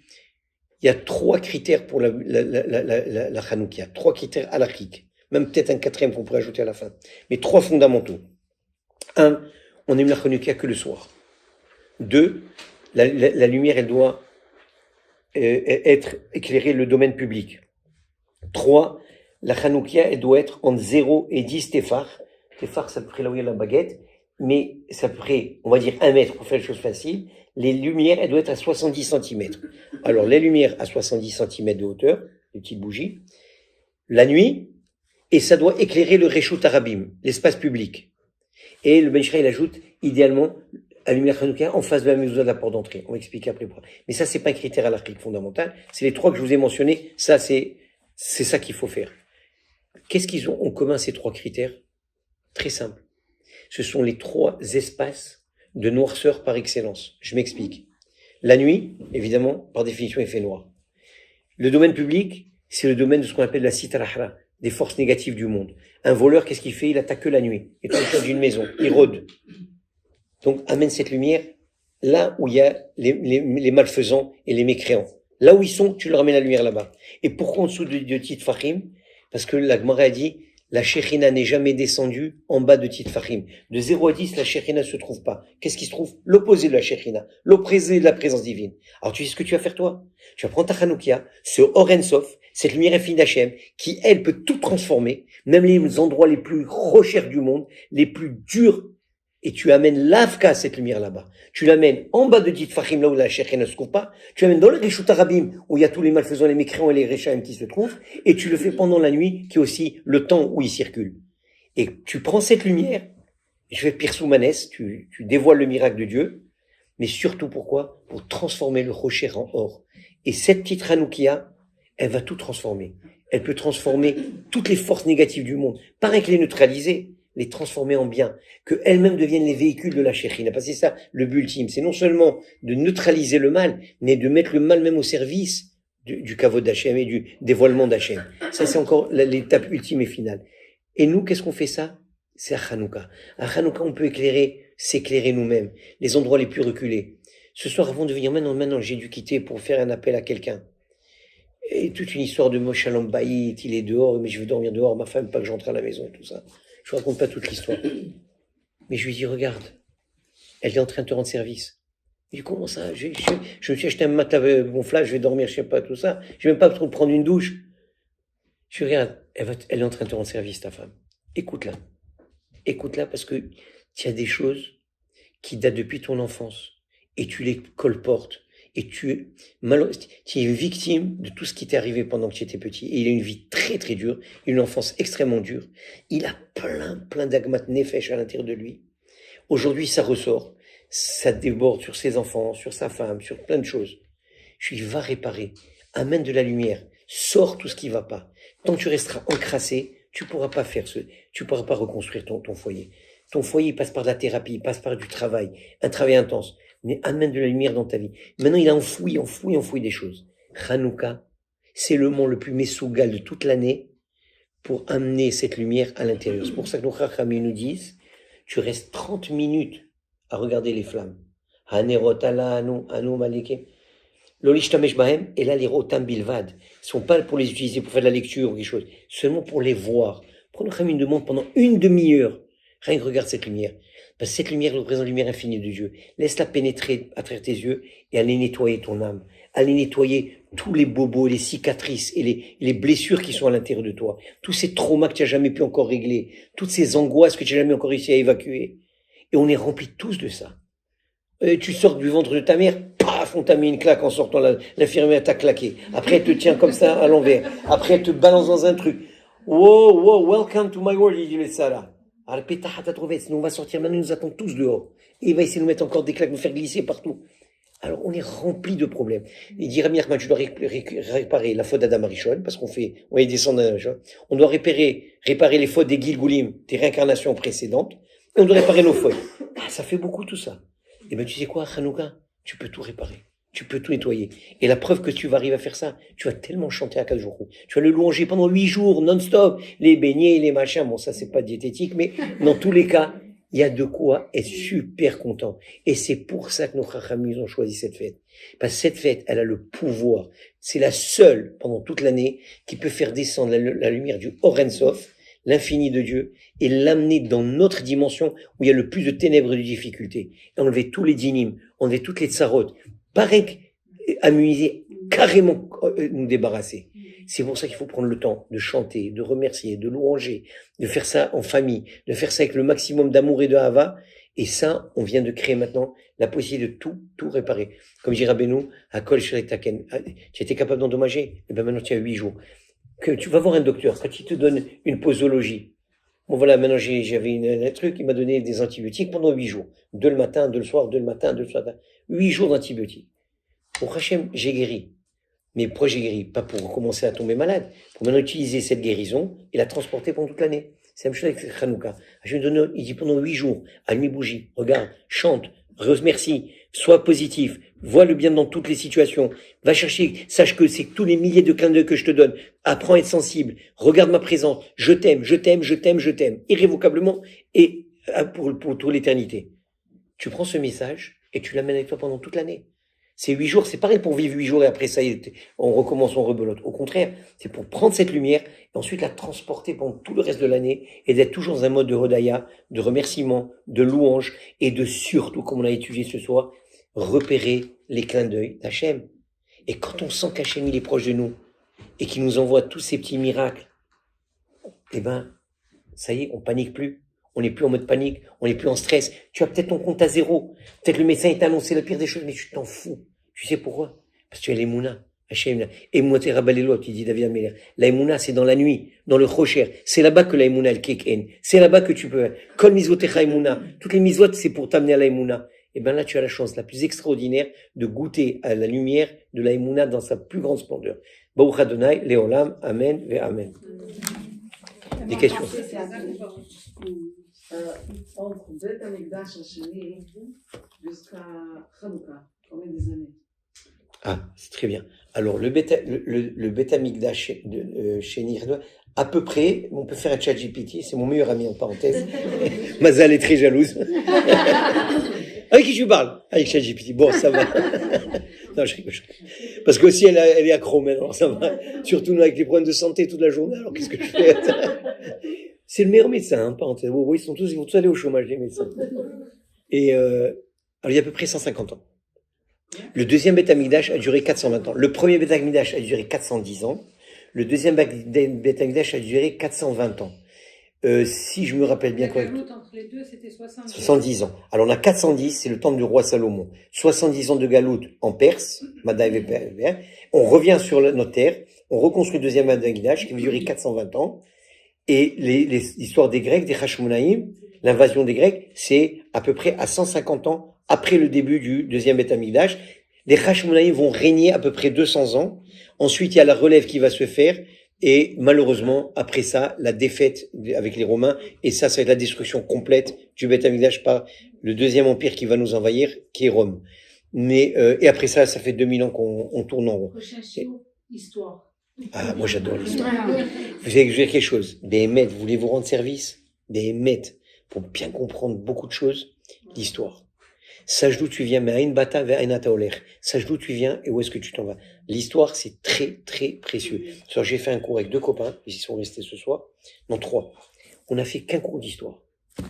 il y a 3 critères pour la Hanouka, il y a 3 critères halachiques, même peut-être un 4e qu'on pourrait ajouter à la fin, mais 3 fondamentaux. 1, on aime la Hanouka que le soir. 2, la lumière, elle doit être éclairer le domaine public. 3, la Hanoukia, elle doit être entre 0 et 10 téphar. Téphar, ça peut près là où il y a la baguette, mais ça peut près, on va dire 1 mètre pour faire les choses faciles. Les lumières, elles doivent être à 70 cm. Alors, les lumières à 70 cm de hauteur, les petites bougies, la nuit, et ça doit éclairer le Reshut Arabim, l'espace public. Et le Ben Ishraï, il ajoute, idéalement, allumer la Hanouka en face de la mezouza de la porte d'entrée. On va expliquer après pourquoi. Mais ça, c'est pas un critère halachique fondamental. C'est les 3 que je vous ai mentionnés. Ça, c'est ça qu'il faut faire. Qu'est-ce qu'ils ont en commun, ces 3 critères? Très simple. Ce sont les 3 espaces de noirceur par excellence. Je m'explique. La nuit, évidemment, par définition, il fait noir. Le domaine public, c'est le domaine de ce qu'on appelle la sitarahra, des forces négatives du monde. Un voleur, qu'est-ce qu'il fait? Il attaque que la nuit. Il est au cœur d'une maison. Il rôde. Donc, amène cette lumière là où il y a les malfaisants et les mécréants. Là où ils sont, tu leur amènes la lumière là-bas. Et pourquoi en dessous de Titfachim? Parce que la Gemara a dit, la Shekhinah n'est jamais descendue en bas de Titfachim. De 0 à 10, la Shekhinah ne se trouve pas. Qu'est-ce qui se trouve? L'opposé de la Shekhinah. L'opposé de la présence divine. Alors tu sais ce que tu vas faire toi? Tu vas prendre ta Hanoukia, ce Orensof, cette lumière infinie d'Hachem, qui elle peut tout transformer, même les endroits les plus recherchés du monde, les plus durs, et tu amènes l'Avka, cette lumière là-bas. Tu l'amènes en bas de Titfachim, là où la Shekhinah ne se trouve pas. Tu l'amènes dans le Reshut Arabim, où il y a tous les malfaisants, les mécréants et les Réchaim qui se trouvent. Et tu le fais pendant la nuit, qui est aussi le temps où il circule. Et tu prends cette lumière, et tu fais Pirsoumanes, tu dévoiles le miracle de Dieu. Mais surtout pourquoi? Pour transformer le rocher en or. Et cette petite Hanoukia, elle va tout transformer. Elle peut transformer toutes les forces négatives du monde. Pas rien que les neutraliser, les transformer en bien, que elles-mêmes deviennent les véhicules de la Shekhinah. Parce que c'est ça le but ultime, c'est non seulement de neutraliser le mal, mais de mettre le mal même au service du kavod d'Hachem et du dévoilement d'Hachem. Ça, c'est encore l'étape ultime et finale. Et nous, qu'est-ce qu'on fait ça? C'est à Hanouka. À Hanouka, on peut s'éclairer nous-mêmes, les endroits les plus reculés. Ce soir, avant de venir, maintenant, j'ai dû quitter pour faire un appel à quelqu'un. Et toute une histoire de Moshalom Bayit, il est dehors, mais je veux dormir dehors, ma femme, pas que j'entre à la maison, tout ça. Je raconte pas toute l'histoire. Mais je lui dis, regarde, elle est en train de te rendre service. Il dit, comment ça? Je me suis acheté un matelas gonflable, je vais dormir, je sais pas, tout ça. Je vais même pas prendre une douche. Je dis, regarde, elle est en train de te rendre service, ta femme. Écoute-la. Écoute-la parce que tu as des choses qui datent depuis ton enfance. Et tu les colportes. Et tu es victime de tout ce qui t'est arrivé pendant que tu étais petit. Et il a une vie très très dure, une enfance extrêmement dure. Il a plein d'agmat nefesh à l'intérieur de lui. Aujourd'hui, ça ressort. Ça déborde sur ses enfants, sur sa femme, sur plein de choses. Je lui va réparer. Amène de la lumière. Sors tout ce qui va pas. Tant que tu resteras encrassé, tu pourras pas reconstruire ton foyer. Ton foyer passe par de la thérapie, il passe par du travail, un travail intense. Mais amène de la lumière dans ta vie. Maintenant, il a enfoui des choses. Hanouka, c'est le moment le plus messougal de toute l'année pour amener cette lumière à l'intérieur. C'est pour ça que nos Chachamim nous disent, tu restes 30 minutes à regarder les flammes. Hanerot ala anu maleke. L'olishtamesh bahem, et là, les rotam bilvad. Ils sont pas pour les utiliser pour faire de la lecture ou quelque chose. Seulement pour les voir. Prends Chachamim demande pendant une demi-heure. Rien que regarde cette lumière. Parce que cette lumière représente la lumière infinie de Dieu. Laisse-la pénétrer à travers tes yeux et aller nettoyer ton âme. Aller nettoyer tous les bobos, les cicatrices et les blessures qui sont à l'intérieur de toi. Tous ces traumas que tu n'as jamais pu encore régler. Toutes ces angoisses que tu n'as jamais encore réussi à évacuer. Et on est remplis tous de ça. Et tu sors du ventre de ta mère, paf, on t'a mis une claque en sortant, l'infirmière t'a claqué. Après, elle te tient comme ça à l'envers. Après, elle te balance dans un truc. Wow, welcome to my world, il dit le Salah. Alors, pétahat à trouver, sinon on va sortir maintenant, il nous attend tous dehors. Et il va essayer de nous mettre encore des claques, nous faire glisser partout. Alors, on est rempli de problèmes. Il dit, Rabbi Nachman, tu dois réparer la faute d'Adam Arishon, parce on est descendre d'Adam Arishon. On doit réparer les fautes des Gilgulim, tes réincarnations précédentes. Et on doit réparer nos fautes. Ça fait beaucoup tout ça. Et ben, tu sais quoi, Hanouka? Tu peux tout réparer. Tu peux tout nettoyer. Et la preuve que tu vas arriver à faire ça, tu vas tellement chanter à 4 jours. Tu vas le louanger pendant 8 jours, non-stop. Les beignets, les machins. Bon, ça, c'est pas diététique, mais dans tous les cas, il y a de quoi être super content. Et c'est pour ça que nos Chachamim ont choisi cette fête. Parce que cette fête, elle a le pouvoir. C'est la seule, pendant toute l'année, qui peut faire descendre la lumière du Or Sof, l'infini de Dieu, et l'amener dans notre dimension où il y a le plus de ténèbres et de difficultés. Et enlever tous les dynimes, enlever toutes les tsarotes. Pareil, amuser, carrément nous débarrasser. C'est pour ça qu'il faut prendre le temps de chanter, de remercier, de louanger, de faire ça en famille, de faire ça avec le maximum d'amour et de hava. Et ça, on vient de créer maintenant la possibilité de tout réparer. Comme dit Rabbeinu, à Kol Shrek Taken, tu étais capable d'endommager, et ben maintenant tu as 8 jours. Que tu vas voir un docteur, quand il te donne une posologie. Bon voilà, maintenant j'avais un truc, il m'a donné des antibiotiques pendant 8 jours. 2 le matin, 2 le soir, 2 le matin, 2 le soir. 8 jours d'antibiotiques. Pour Hachem, j'ai guéri. Mais pourquoi j'ai guéri? Pas pour commencer à tomber malade, pour maintenant utiliser cette guérison et la transporter pendant toute l'année. C'est la même chose avec Hanouka. Hachem donne, il dit pendant 8 jours, allume les bougies, regarde, chante, remercie, sois positif, vois le bien dans toutes les situations, va chercher, sache que c'est tous les milliers de clins d'œil que je te donne, apprends à être sensible, regarde ma présence, je t'aime, irrévocablement et pour toute l'éternité. Tu prends ce message et tu l'amènes avec toi pendant toute l'année. Ces 8 jours, c'est pareil pour vivre 8 jours et après ça, on recommence, on rebelote. Au contraire, c'est pour prendre cette lumière et ensuite la transporter pendant tout le reste de l'année et d'être toujours dans un mode de Hodaya, de remerciement, de louange et de surtout, comme on a étudié ce soir, repérer les clins d'œil d'Hachem. Et quand on sent qu'Hachem, il est proche de nous et qu'il nous envoie tous ces petits miracles, eh ben, ça y est, on panique plus. On n'est plus en mode panique, on n'est plus en stress. Tu as peut-être ton compte à zéro. Peut-être le médecin t'a annoncé la pire des choses, mais tu t'en fous. Tu sais pourquoi? Parce que tu as l'Emouna. Hachem, Emouna Rabalelot, il dit David Améler. La Emouna, c'est dans la nuit, dans le Chocher. C'est là-bas que la Emouna, elle keken. C'est là-bas que tu peux. Kol Mizvotecha Emouna. Toutes les Mizvot, c'est pour t'amener à la Emouna. Et ben là, tu as la chance la plus extraordinaire de goûter à la lumière de la Emouna dans sa plus grande splendeur. Baruch Adonai, Leolam, Amen, ve Amen. Des questions? Entre Beth Amikdash Hasheni jusqu'à Hanouka, combien des années? Ah, c'est très bien. Alors, le Beth Amikdash chez Nirdo, à peu près, on peut faire un chat GPT, c'est mon meilleur ami en parenthèse. Mazal est très jalouse. Avec qui tu parles? Avec chat GPT. Bon, ça va. Non, je rigole. Parce que aussi, elle est accro maintenant, ça va. Surtout avec les problèmes de santé toute la journée, alors qu'est-ce que je fais? C'est le meilleur médecin, hein, parenthèse. Ils vont tous aller au chômage, les médecins. Et, alors, il y a à peu près 150 ans. Le deuxième Beth Amikdash a duré 420 ans. Le premier Beth Amikdash a duré 410 ans. Le deuxième Beth Amikdash a duré 420 ans. Si je me rappelle bien correctement. Entre les deux, c'était 70 ans. Alors, on a 410, c'est le temps du roi Salomon. 70 ans de galoute en Perse. On revient sur notre terre. On reconstruit le deuxième Beth Amikdash qui va durer 420 ans. Et l'histoire des Grecs, des Hashmonaïm, l'invasion des Grecs, c'est à peu près à 150 ans après le début du deuxième Beth Amikdash. Les Hashmonaïm vont régner à peu près 200 ans. Ensuite, il y a la relève qui va se faire. Et malheureusement, après ça, la défaite avec les Romains. Et ça va être la destruction complète du Beth Amikdash par le deuxième empire qui va nous envahir, qui est Rome. Mais et après ça, ça fait 2000 ans qu'on tourne en rond. Prochain show, histoire. Ah, moi j'adore l'histoire. Vous savez que je vais dire quelque chose. Béhémet, vous voulez vous rendre service? Béhémet, pour bien comprendre beaucoup de choses, l'histoire. Sache d'où tu viens, mais Aïn Bata vers Aïn Ataoler. Sache d'où tu viens et où est-ce que tu t'en vas. L'histoire, c'est très, très précieux. Alors, j'ai fait un cours avec 2 copains, ils y sont restés ce soir. Non, 3. On a fait qu'un cours d'histoire.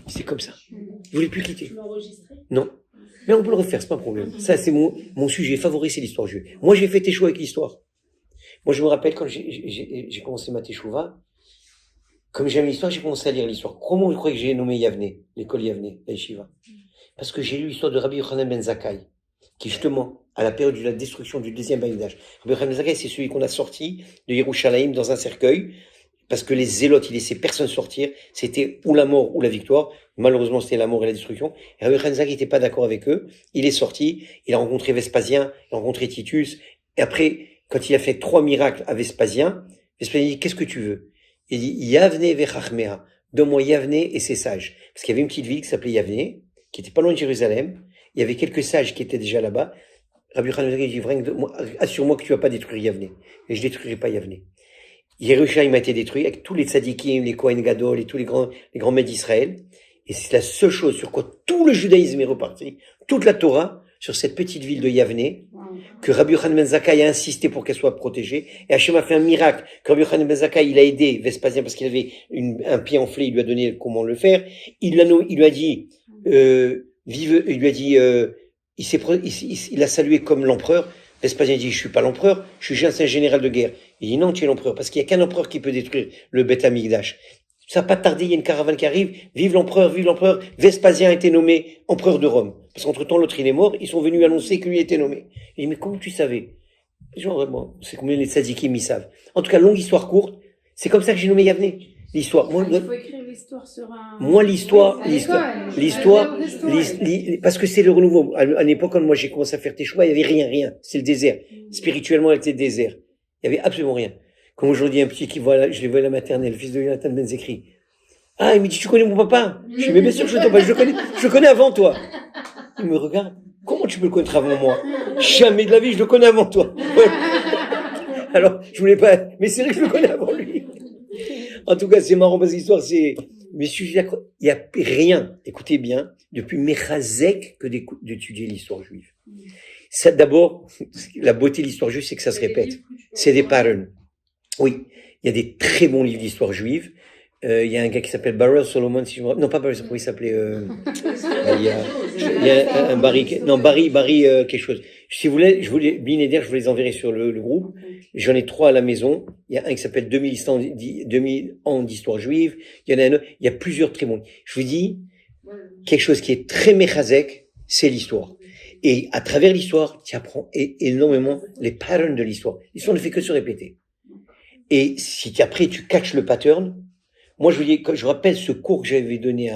C'est comme ça. Vous voulez plus quitter? Tu l'as enregistré? Non. Mais on peut le refaire, c'est pas un problème. Ça, c'est mon sujet favori, c'est l'histoire juive. Moi, j'ai fait tes choix avec l'histoire. Moi, je me rappelle quand j'ai commencé ma teshuva, comme j'aime l'histoire, j'ai commencé à lire l'histoire. Comment vous croyez que j'ai nommé Yavne, l'école Yavne, la yeshiva? Parce que j'ai lu l'histoire de Rabbi Yochanan ben Zakkai, qui justement, à la période de la destruction du deuxième Beth Amikdash. Rabbi Yochanan ben Zakkai, c'est celui qu'on a sorti de Yerushalayim dans un cercueil, parce que les zélotes, ils laissaient personne sortir, c'était ou la mort ou la victoire. Malheureusement, c'était la mort et la destruction. Et Rabbi Hanzak n'était pas d'accord avec eux. Il est sorti, il a rencontré Vespasien, il a rencontré Titus. Et après, quand il a fait 3 miracles à Vespasien, Vespasien dit, qu'est-ce que tu veux? Il dit, Yavne vechachmea. Donne-moi Yavne et ses sages. Parce qu'il y avait une petite ville qui s'appelait Yavne, qui était pas loin de Jérusalem. Il y avait quelques sages qui étaient déjà là-bas. Rabbi Hanzak dit, assure-moi que tu vas pas détruire Yavne. Et je détruirai pas Yavne. Yerushalayim a été détruit avec tous les tzadikim, les Kohen Gadol et tous les grands maîtres d'Israël. Et c'est la seule chose sur quoi tout le judaïsme est reparti, toute la Torah, sur cette petite ville de Yavne, que Rabbi Yochanan ben Zakkai a insisté pour qu'elle soit protégée. Et Hachem a fait un miracle. Que Rabbi Yochanan ben Zakkai, il a aidé Vespasien parce qu'il avait un pied enflé, il lui a donné comment le faire. Il lui a dit, il a salué comme l'empereur. Vespasien dit, je suis pas l'empereur, je suis juste un général de guerre. Il dit, non, tu es l'empereur, parce qu'il y a qu'un empereur qui peut détruire le Beth Amikdash. Ça n'a pas tardé, il y a une caravane qui arrive, vive l'empereur, vive l'empereur. Vespasien a été nommé empereur de Rome. Parce qu'entre-temps, l'autre, il est mort, ils sont venus annoncer que lui était nommé. Il dit, mais comment tu savais? Genre, vraiment, c'est combien les tzadikim ils savent. En tout cas, longue histoire courte, c'est comme ça que j'ai nommé Yavne. L'histoire. Il faut écrire l'histoire sur un... Moi, l'histoire, l'école. parce que c'est le renouveau. À l'époque, quand moi j'ai commencé à faire tes choix, il y avait rien. C'est le désert. Spirituellement, c'était le désert. Il y avait absolument rien. Comme aujourd'hui, un petit qui voit, je les vois à la maternelle, le fils de Jonathan Ben Zekri. Ah, il me dit, tu connais mon papa? Je dis, mais bien sûr que je le connais avant toi. Il me regarde. Comment tu peux le connaître avant moi? Jamais de la vie, je le connais avant toi. Alors, je voulais pas, mais c'est vrai que je le connais avant lui. En tout cas, c'est marrant parce que l'histoire, c'est, mais il y a rien, écoutez bien, depuis Mechazek que d'étudier l'histoire juive. Ça, d'abord, la beauté de l'histoire juive, c'est que ça se répète. C'est des patterns. Oui. Il y a des très bons livres d'histoire juive. Il y a un gars qui s'appelle Barrel Solomon, si je me rappelle. Non, pas Barrel, comment il s'appelait, il y a un Barry, quelque chose. Si vous voulez, je vous les enverrai sur le groupe. J'en ai 3 à la maison. Il y a un qui s'appelle 2000 ans d'histoire juive. Il y en a un autre. Il y a plusieurs très bons. Je vous dis, quelque chose qui est très mechazek, c'est l'histoire. Et à travers l'histoire, tu apprends énormément les patterns de l'histoire. L'histoire ne fait que se répéter. Et si après tu catches le pattern, moi je rappelle ce cours que j'avais donné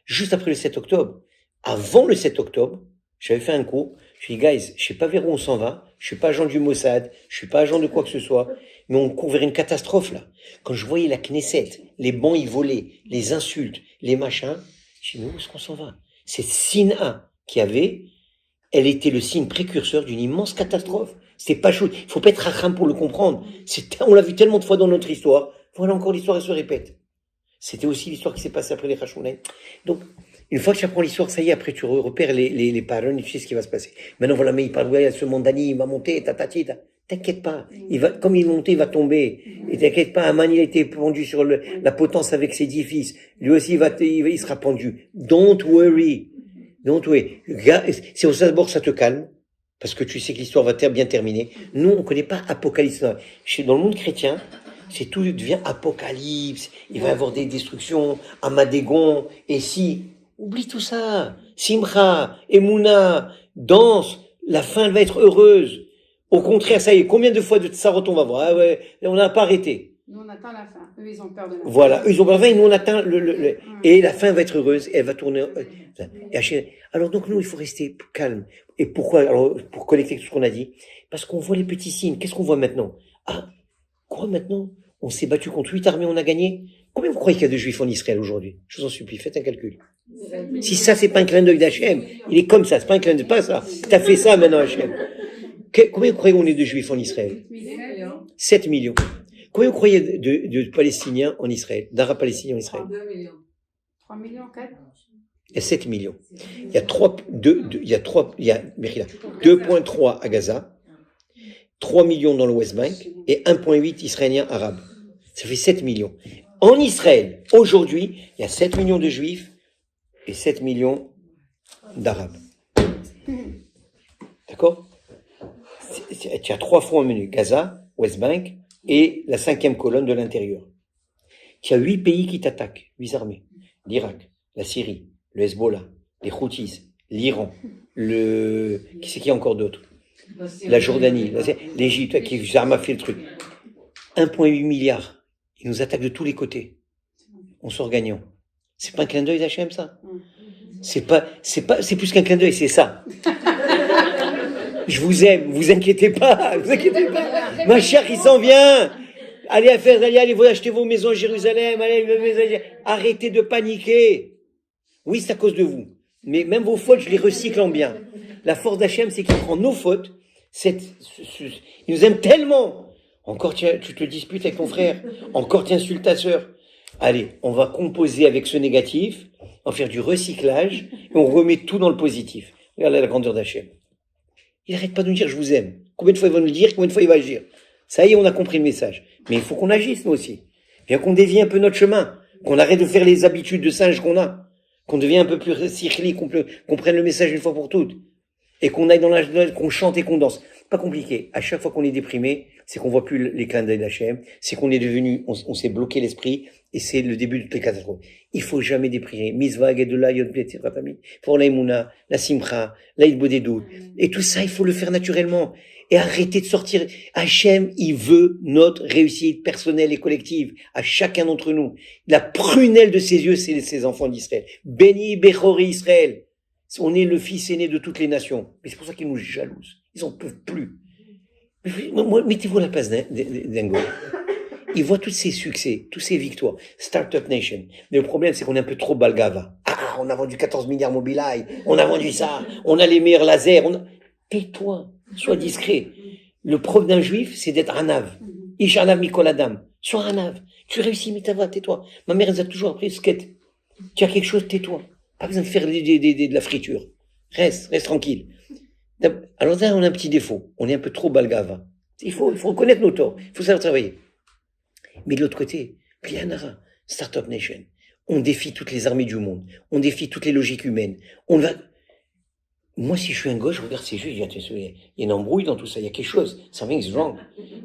juste après le 7 octobre. Avant le 7 octobre, j'avais fait un cours. Je dis, guys, je sais pas vers où on s'en va. Je suis pas agent du Mossad. Je suis pas agent de quoi que ce soit. Mais on court vers une catastrophe, là. Quand je voyais la Knesset, les bancs y volaient, les insultes, les machins, je dis, mais où est-ce qu'on s'en va? Cette Sina qu'il y avait, elle était le signe précurseur d'une immense catastrophe. C'était pas chaud. Il faut pas être racham pour le comprendre. On l'a vu tellement de fois dans notre histoire. Voilà encore l'histoire, elle se répète. C'était aussi l'histoire qui s'est passée après les Hashmonaïm. Donc, une fois que tu apprends l'histoire, ça y est, après tu repères les patterns et tu sais ce qui va se passer. Maintenant, voilà, mais il parle, ouais, ce Mandani, il va monter, t'inquiète pas. Comme il va monter, il va tomber. Et t'inquiète pas, Aman, il a été pendu sur la potence avec ses 10 fils. Lui aussi, il sera pendu. Don't worry. C'est au d'abord, ça te calme. Parce que tu sais que l'histoire va bien terminer. Nous, on connaît pas Apocalypse. Dans le monde chrétien, tout devient apocalypse. Il va y avoir des destructions, Amadégon. Et si, oublie tout ça. Simcha, Emouna, danse. La fin va être heureuse. Au contraire, ça y est. Combien de fois de Tsarot on va voir? Ah ouais, on n'a pas arrêté. Nous, on attend la fin. Eux, ils ont peur de la fin. Voilà. Eux, ils ont peur de la fin et nous, on attend et la fin va être heureuse. Elle va tourner. Alors donc, nous, il faut rester calme. Et pourquoi? Alors, pour connecter tout ce qu'on a dit. Parce qu'on voit les petits signes. Qu'est-ce qu'on voit maintenant? Ah, quoi maintenant? On s'est battu contre 8 armées, on a gagné. Combien vous croyez qu'il y a de juifs en Israël aujourd'hui? Je vous en supplie, faites un calcul. Si ça, c'est pas un clin d'œil d'Hachem, il est comme ça, c'est pas un clin d'œil, pas ça. T'as fait ça maintenant, Hachem. Combien vous croyez qu'on est de juifs en Israël? 7 millions. Combien vous croyez de Palestiniens en Israël, d'Arabes palestiniens en Israël? 2 millions. 3 millions, 4? Il y a 7 millions. Il y a 2,3 à Gaza, 3 millions dans le West Bank et 1,8 Israéliens arabes. Ça fait 7 millions. En Israël, aujourd'hui, il y a 7 millions de juifs et 7 millions d'arabes. D'accord? Tu as 3 fronts au menu. Gaza, West Bank et la 5e colonne de l'intérieur. Tu as 8 pays qui t'attaquent, 8 armées. L'Irak, la Syrie, le Hezbollah, les Houthis, l'Iran, qui c'est qu'il y a encore d'autres? La Jordanie, l'Égypte, qui jamais fait le truc. 1,8 milliard. Il nous attaque de tous les côtés. On sort gagnant. C'est pas un clin d'œil d'Hachem, ça? C'est plus qu'un clin d'œil, c'est ça. Je vous aime, vous inquiétez pas. Ma chère, il s'en vient. Allez vous acheter vos maisons à Jérusalem, arrêtez de paniquer. Oui, c'est à cause de vous. Mais même vos fautes, je les recycle en bien. La force d'Hachem, c'est qu'il prend nos fautes. Il nous aime tellement. Encore, tu te disputes avec ton frère. Encore, tu insultes ta sœur. Allez, on va composer avec ce négatif, on va faire du recyclage, et on remet tout dans le positif. Regardez la grandeur d'Hachem. Il n'arrête pas de nous dire « je vous aime ». Combien de fois il va nous le dire, combien de fois il va agir. Ça y est, on a compris le message. Mais il faut qu'on agisse, nous aussi. Bien qu'on dévie un peu notre chemin, qu'on arrête de faire les habitudes de singe qu'on a, qu'on devienne un peu plus recyclé, qu'on prenne le message une fois pour toutes, et qu'on aille qu'on chante et qu'on danse. Pas compliqué. À chaque fois qu'on est déprimé, c'est qu'on voit plus les clins d'œil d'Hachem, c'est qu'on est devenu, on s'est bloqué l'esprit, et c'est le début de toutes les catastrophes. Il faut jamais déprimer. Misva, Gedula, Yod Blet, Ratami. Pour la Emouna, la Simcha, la Idbodedou. Et tout ça, il faut le faire naturellement. Et arrêter de sortir. Hachem, il veut notre réussite personnelle et collective. À chacun d'entre nous. La prunelle de ses yeux, c'est ses enfants d'Israël. Béni, Bechori, Israël. On est le fils aîné de toutes les nations. Mais c'est pour ça qu'ils nous jalousent. Ils en peuvent plus. Mettez-vous à la place d'un gars. Il voit tous ses succès, tous ses victoires. Startup Nation. Mais le problème, c'est qu'on est un peu trop balgava. Ah, on a vendu 14 milliards Mobileye. On a vendu ça. On a les meilleurs lasers. Tais-toi. Sois discret. Le propre d'un juif, c'est d'être anav. Ish anav mikol adam. Sois anav. Tu réussis, mais ta voix, tais-toi. Ma mère, elle a toujours appris ce qu'est. Tu as quelque chose, tais-toi. Pas besoin de faire de la friture. Reste tranquille. Alors là, on a un petit défaut. On est un peu trop balgava. Il faut reconnaître nos torts. Il faut savoir travailler. Mais de l'autre côté, Plianara, Startup Nation, on défie toutes les armées du monde, on défie toutes les logiques humaines. Moi, si je suis un gauche, je regarde ces jeux, il y a une embrouille dans tout ça, il y a quelque chose, something's wrong.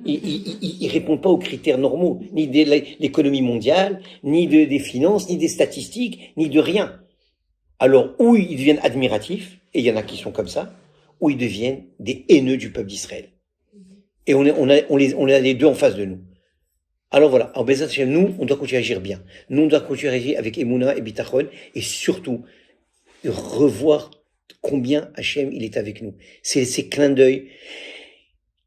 Ils répondent pas aux critères normaux, ni de l'économie mondiale, ni des finances, ni des statistiques, ni de rien. Alors, ou ils deviennent admiratifs, et il y en a qui sont comme ça, ou ils deviennent des haineux du peuple d'Israël. Et on a les deux en face de nous. Alors voilà, en Bézat Hashem, nous, on doit continuer à agir bien. Nous, on doit continuer à agir avec Emouna et Bitachon, et surtout, revoir combien Hashem, il est avec nous. C'est ces clins d'œil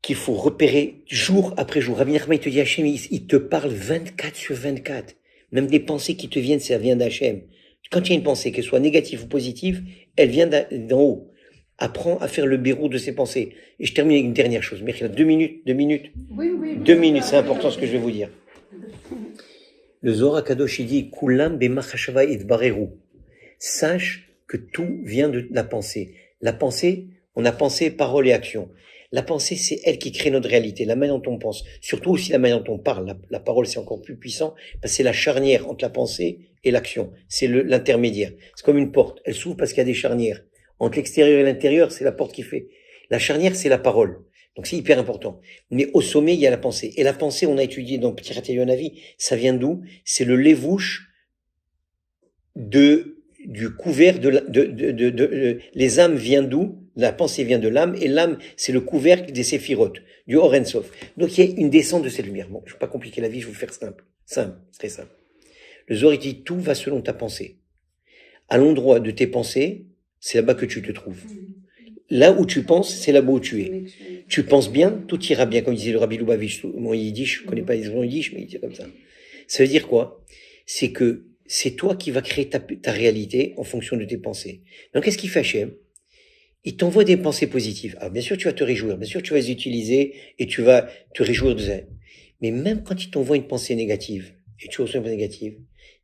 qu'il faut repérer jour après jour. Rabbi Nachman, il te dit, Hashem, il te parle 24/24. Même des pensées qui te viennent, ça vient d'Hachem. Quand il y a une pensée, qu'elle soit négative ou positive, elle vient d'en haut. Apprends à faire le verrou de ses pensées. Et je termine avec une dernière chose. Mais 2 minutes. Oui. 2 minutes, c'est important ce que je vais vous dire. Le Zohar HaKadosh, il dit, Kulam b'machashava itbareru. Sache que tout vient de la pensée. La pensée, on a pensée, parole et action. La pensée, c'est elle qui crée notre réalité, la manière dont on pense. Surtout aussi la manière dont on parle. La parole, c'est encore plus puissant, parce que c'est la charnière entre la pensée et l'action. C'est l'intermédiaire. C'est comme une porte. Elle s'ouvre parce qu'il y a des charnières. Entre l'extérieur et l'intérieur, c'est la porte qui fait. La charnière, c'est la parole. Donc c'est hyper important. Mais au sommet, il y a la pensée. Et la pensée, on a étudié dans Petit Raté Yonavi, ça vient d'où? C'est le lévouche du couvert les âmes viennent d'où? La pensée vient de l'âme, et l'âme, c'est le couvercle des séphirotes, du Or En Sof. Donc il y a une descente de cette lumière. Bon, je ne vais pas compliquer la vie, je vais vous faire simple. Simple, très simple. Le Zohar dit, tout va selon ta pensée. À l'endroit de tes pensées, c'est là-bas que tu te trouves. Là où tu penses, c'est là-bas où tu es. Tu penses bien, tout ira bien, comme disait le Rabbi Lubavitch. Mon yiddish, je connais pas les mots yiddish, mais il dit comme ça. Ça veut dire quoi? C'est que c'est toi qui vas créer ta réalité en fonction de tes pensées. Donc, qu'est-ce qu'il fait Hachem? Il t'envoie des pensées positives. Alors, bien sûr, tu vas te réjouir. Bien sûr, tu vas les utiliser et tu vas te réjouir de ça. Mais même quand il t'envoie une pensée négative, et tu reçois une pensée négative,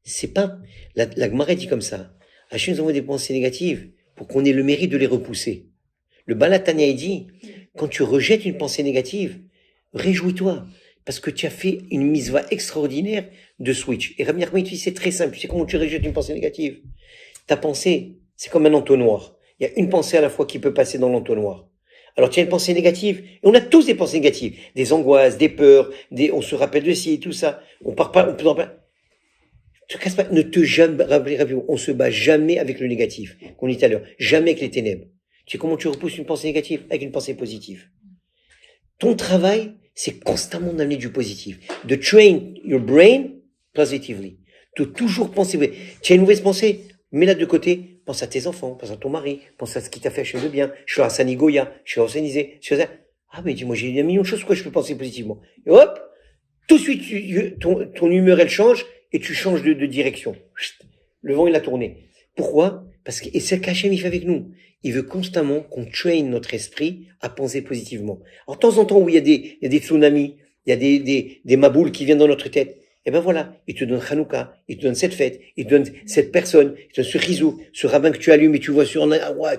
c'est pas, la Gemara dit comme ça. Hachem nous envoie des pensées négatives pour qu'on ait le mérite de les repousser. Le Balatania, il dit, quand tu rejettes une pensée négative, réjouis-toi, parce que tu as fait une misva extraordinaire de switch. Et Rabbi Nachman, il dit, c'est très simple. Tu sais comment tu rejettes une pensée négative? Ta pensée, c'est comme un entonnoir. Il y a une pensée à la fois qui peut passer dans l'entonnoir. Alors tu as une pensée négative, et on a tous des pensées négatives, des angoisses, des peurs, on se rappelle de ci et tout ça. On part pas, on peut en parler. Te casse pas, ne te jamais, on se bat jamais avec le négatif, qu'on dit tout à l'heure, jamais avec les ténèbres. Tu sais comment tu repousses une pensée négative? Avec une pensée positive. Ton travail, c'est constamment d'amener du positif. De train your brain positively. De toujours penser. Tu as une mauvaise pensée, mets-la de côté. Pense à tes enfants, pense à ton mari, pense à ce qui t'a fait Hachem de bien. Je suis à Sani Goya, je suis à Osenisé, je suis à... Ah, mais dis-moi, j'ai un million de choses, pourquoi je peux penser positivement? Et hop, tout de suite, ton humeur, elle change, et tu changes de direction. Le vent, il a tourné. Pourquoi? Parce que, et c'est ce qu'Hachem, il fait avec nous. Il veut constamment qu'on train notre esprit à penser positivement. Alors, de temps en temps, où il y a des tsunamis, il y a des maboules qui viennent dans notre tête. Et ben voilà, il te donne Hanouka, il te donne cette fête, il te donne cette personne, il te donne ce rizou, ce rabbin que tu allumes et tu vois sur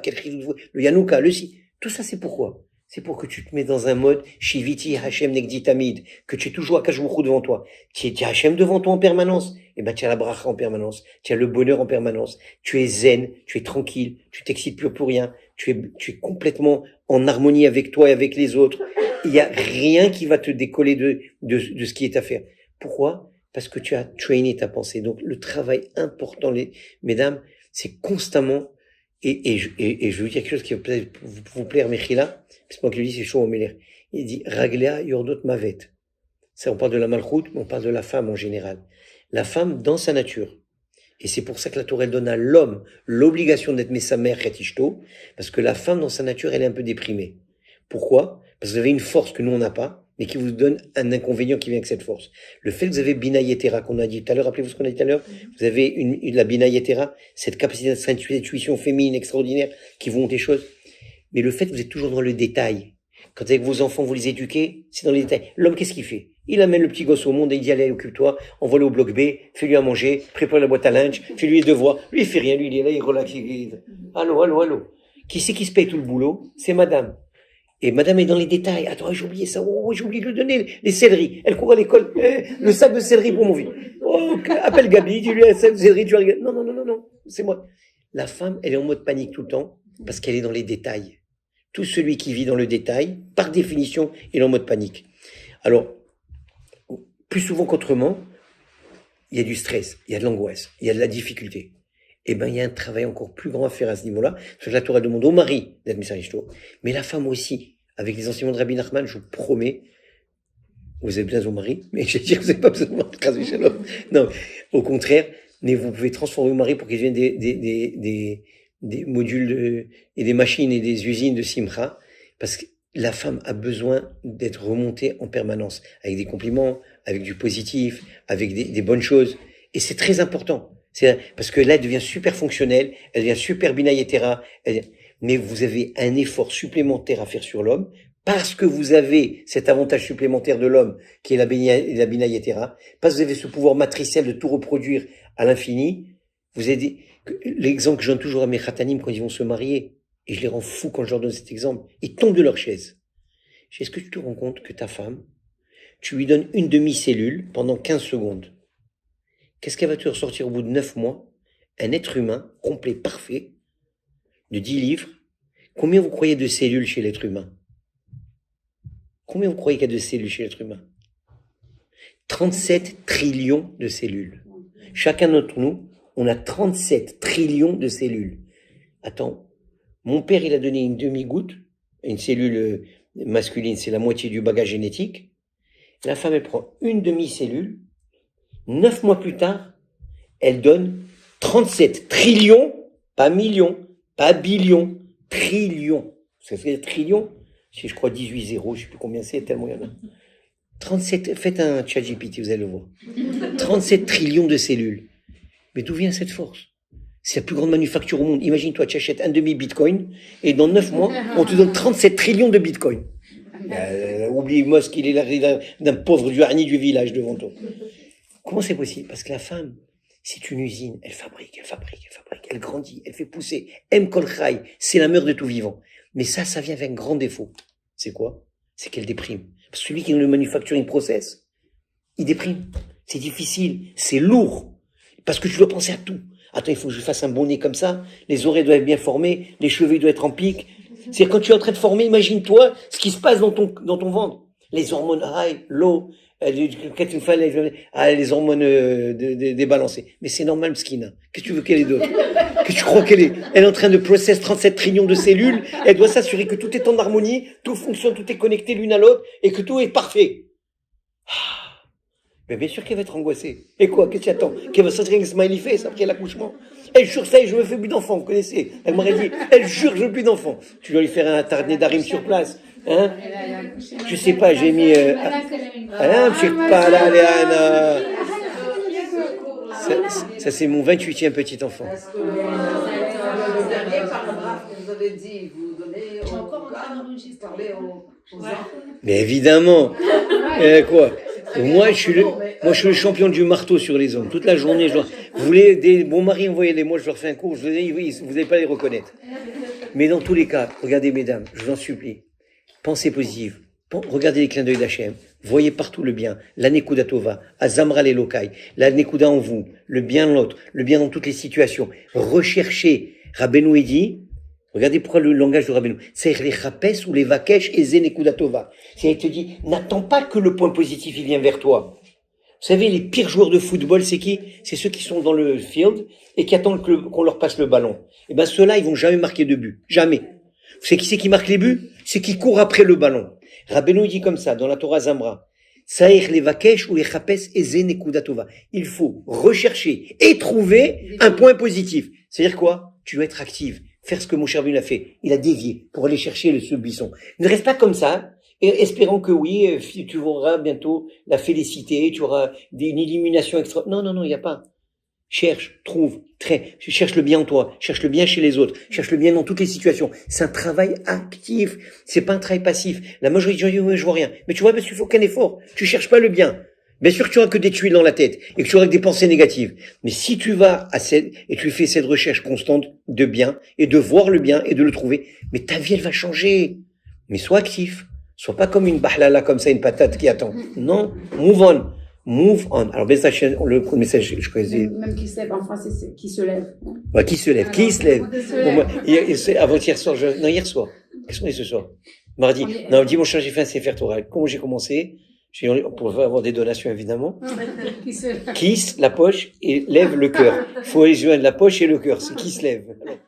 quel rizou, le Yanouka, le si. Tout ça, c'est pourquoi? C'est pour que tu te mets dans un mode Shiviti Hashem Negdi Tamid, que tu es toujours à Kajmouchou devant toi. Tu as Hashem devant toi en permanence. Et ben, tu as la bracha en permanence. Tu as le bonheur en permanence. Tu es zen, tu es tranquille, tu t'excites plus pour rien. Tu es complètement en harmonie avec toi et avec les autres. Il y a rien qui va te décoller de ce qui est à faire. Pourquoi? Parce que tu as trainé ta pensée. Donc, le travail important, mesdames, c'est constamment, et je vais vous dire quelque chose qui va peut-être vous plaire, Mechila. C'est moi qui le dis, c'est chaud au Méler. Il dit, Raglea yordot mavet. Ça, on parle de la malchoute, mais on parle de la femme en général. La femme dans sa nature. Et c'est pour ça que la Torah, elle donne à l'homme l'obligation d'être Mesamer Chetishto, parce que la femme dans sa nature, elle est un peu déprimée. Pourquoi? Parce que vous avez une force que nous, on n'a pas, mais qui vous donne un inconvénient qui vient avec cette force. Le fait que vous avez Bina Yetera, qu'on a dit tout à l'heure, rappelez-vous ce qu'on a dit tout à l'heure, vous avez la Bina Yetera, cette capacité d'intuition féminine extraordinaire qui vous montre les choses. Mais le fait que vous êtes toujours dans le détail, quand avec vos enfants, vous les éduquez, c'est dans les détails. L'homme, qu'est-ce qu'il fait? Il amène le petit gosse au monde et il dit, allez, occupe-toi, envoie-le au bloc B, fais-lui à manger, prépare la boîte à linge, fais-lui les devoirs. Lui, il fait rien, lui, il est là, il relaxe, allô. Qui c'est qui se paye tout le boulot? C'est madame. Et madame est dans les détails. Attends, j'ai oublié ça. Oh, j'ai oublié de lui donner les céleris. Elle court à l'école. Le sac de céleri pour mon fils. Oh, appelle Gabi, dis-lui un sac de céleri, tu vas regarder. Non. C'est moi. La femme, elle est en mode panique tout le temps parce qu'elle est dans les détails. Tout celui qui vit dans le détail, par définition, il est en mode panique. Alors, plus souvent qu'autrement, il y a du stress, il y a de l'angoisse, il y a de la difficulté. Eh ben, il y a un travail encore plus grand à faire à ce niveau-là. Parce que la Torah demande au mari d'être Messarishto, mais la femme aussi. Avec les enseignements de Rabbi Nachman, je vous promets, vous avez besoin de vos maris, mais je vais dire que vous n'avez pas besoin de votre case Shalom. Non, au contraire, mais vous pouvez transformer vos maris pour qu'ils deviennent des modules et des machines et des usines de Simcha, parce que la femme a besoin d'être remontée en permanence, avec des compliments, avec du positif, avec des bonnes choses. Et c'est très important. Parce que là, elle devient super fonctionnelle, elle devient super bina yetera, mais vous avez un effort supplémentaire à faire sur l'homme, parce que vous avez cet avantage supplémentaire de l'homme, qui est la bina yetera, parce que vous avez ce pouvoir matriciel de tout reproduire à l'infini. Vous avez l'exemple que je donne toujours à mes khatanim quand ils vont se marier, et je les rends fous quand je leur donne cet exemple, ils tombent de leur chaise. Est-ce que tu te rends compte que ta femme, tu lui donnes une demi-cellule pendant 15 secondes? Qu'est-ce qu'elle va te ressortir au bout de 9 mois? Un être humain complet, parfait, de 10 livres. Combien vous croyez de cellules chez l'être humain? Combien vous croyez qu'il y a de cellules chez l'être humain? 37 trillions de cellules. Chacun d'entre nous, on a 37 trillions de cellules. Attends, mon père, il a donné une demi-goutte, une cellule masculine, c'est la moitié du bagage génétique. La femme, elle prend une demi-cellule. 9 mois plus tard, elle donne 37 trillions, pas millions, pas billions, trillions. Ça fait trillions? Si je crois 18 zéros, je sais plus combien c'est, tellement il y en a. 37, faites un ChatGPT, vous allez le voir. 37 trillions de cellules. Mais d'où vient cette force? C'est la plus grande manufacture au monde. Imagine-toi, tu achètes un demi-bitcoin, et dans 9 mois, on te donne 37 trillions de bitcoin. Oublie Musk, il est là d'un pauvre duarni du village devant toi. Comment c'est possible? Parce que la femme, c'est une usine. Elle fabrique, elle grandit, elle fait pousser. M. Kolchai, c'est la mère de tout vivant. Mais ça vient avec un grand défaut. C'est quoi? C'est qu'elle déprime. Parce que celui qui est dans le manufacturing process, il déprime. C'est difficile, c'est lourd. Parce que tu dois penser à tout. Attends, il faut que je fasse un bon nez comme ça. Les oreilles doivent être bien formées. Les cheveux doivent être en pique. C'est-à-dire quand tu es en train de former, imagine-toi ce qui se passe dans ton ventre. Les hormones, l'eau, Quand une femme, les hormones débalancées. Mais c'est normal, Mskina. Qu'est-ce que tu veux qu'elle ait d'autre? Qu'est-ce que tu crois qu'elle est? Elle est en train de process 37 trillions de cellules. Elle doit s'assurer que tout est en harmonie, tout fonctionne, tout est connecté l'une à l'autre et que tout est parfait. Mais bien sûr qu'elle va être angoissée. Et quoi? Qu'est-ce que tu attends? Qu'elle va sortir avec un smiley face après l'accouchement? Elle jure ça et je me fais plus d'enfants, vous connaissez. Elle m'aurait dit, elle jure, je veux plus d'enfants. Tu dois lui faire un tarné d'arim sur place. Hein? Je sais pas, j'ai mis, je sais pas, là, Léana. Ça, c'est mon 28e petit enfant. Est-ce que le dernier paragraphe que vous avez dit, vous donnez au parler aux enfants? Mais évidemment. Quoi? Moi, je suis le champion du marteau sur les hommes. Toute la journée, vous voulez des bons maris, envoyez-les. Moi, je leur fais un cours, vous n'allez pas les reconnaître. Mais dans tous les cas, regardez, mesdames, je vous en supplie. Pensez positive. Regardez les clins d'œil d'Hachem. Voyez partout le bien. La Nekuda Tova, Azamra les Lokai, la Nekuda en vous, le bien de l'autre, le bien dans toutes les situations. Recherchez. Rabbeinu dit, regardez pourquoi le langage de Rabbeinu. C'est les Chapes ou les Vakesh et Zenekuda Tova. C'est-à-dire, il te dit, n'attends pas que le point positif, il vienne vers toi. Vous savez, les pires joueurs de football, c'est qui? C'est ceux qui sont dans le field et qui attendent qu'on leur passe le ballon. Eh ben, ceux-là, ils vont jamais marquer de but. Jamais. Vous savez qui c'est qui marque les buts? C'est qui court après le ballon. Rabbeinu dit comme ça, dans la Torah Zamra. Saïr les vakesh ou les chapes et zenekuda tova. Il faut rechercher et trouver un point positif. C'est-à-dire quoi? Tu dois être active. Faire ce que Moshe Rabbeinu a fait. Il a dévié pour aller chercher ce buisson. Ne reste pas comme ça, et espérant que oui, tu auras bientôt la félicité, tu auras une illumination extra. Non, il n'y a pas. Cherche, trouve, cherche le bien en toi, cherche le bien chez les autres, cherche le bien dans toutes les situations. C'est un travail actif, c'est pas un travail passif. La majorité des gens disent, je vois rien. Mais tu vois, parce qu'il faut aucun effort. Tu cherches pas le bien. Bien sûr que tu auras que des tuiles dans la tête et que tu auras que des pensées négatives. Mais si tu vas et tu fais cette recherche constante de bien et de voir le bien et de le trouver, mais ta vie, elle va changer. Mais sois actif. Sois pas comme une bahlala, comme ça, une patate qui attend. Non, move on. Move on. Alors, le message, je connais. Même qui se lève, en français, c'est qui se lève. Ouais, qui se lève? Qui se lève? Avant-hier soir, hier soir. Qu'est-ce qu'on est ce soir? Mardi. Non, dimanche, j'ai fait un Sefer Torah. Comment j'ai commencé? Pour avoir des donations, évidemment. Qui se la poche et lève le cœur. Il faut aller joindre la poche et le cœur. C'est qui se lève.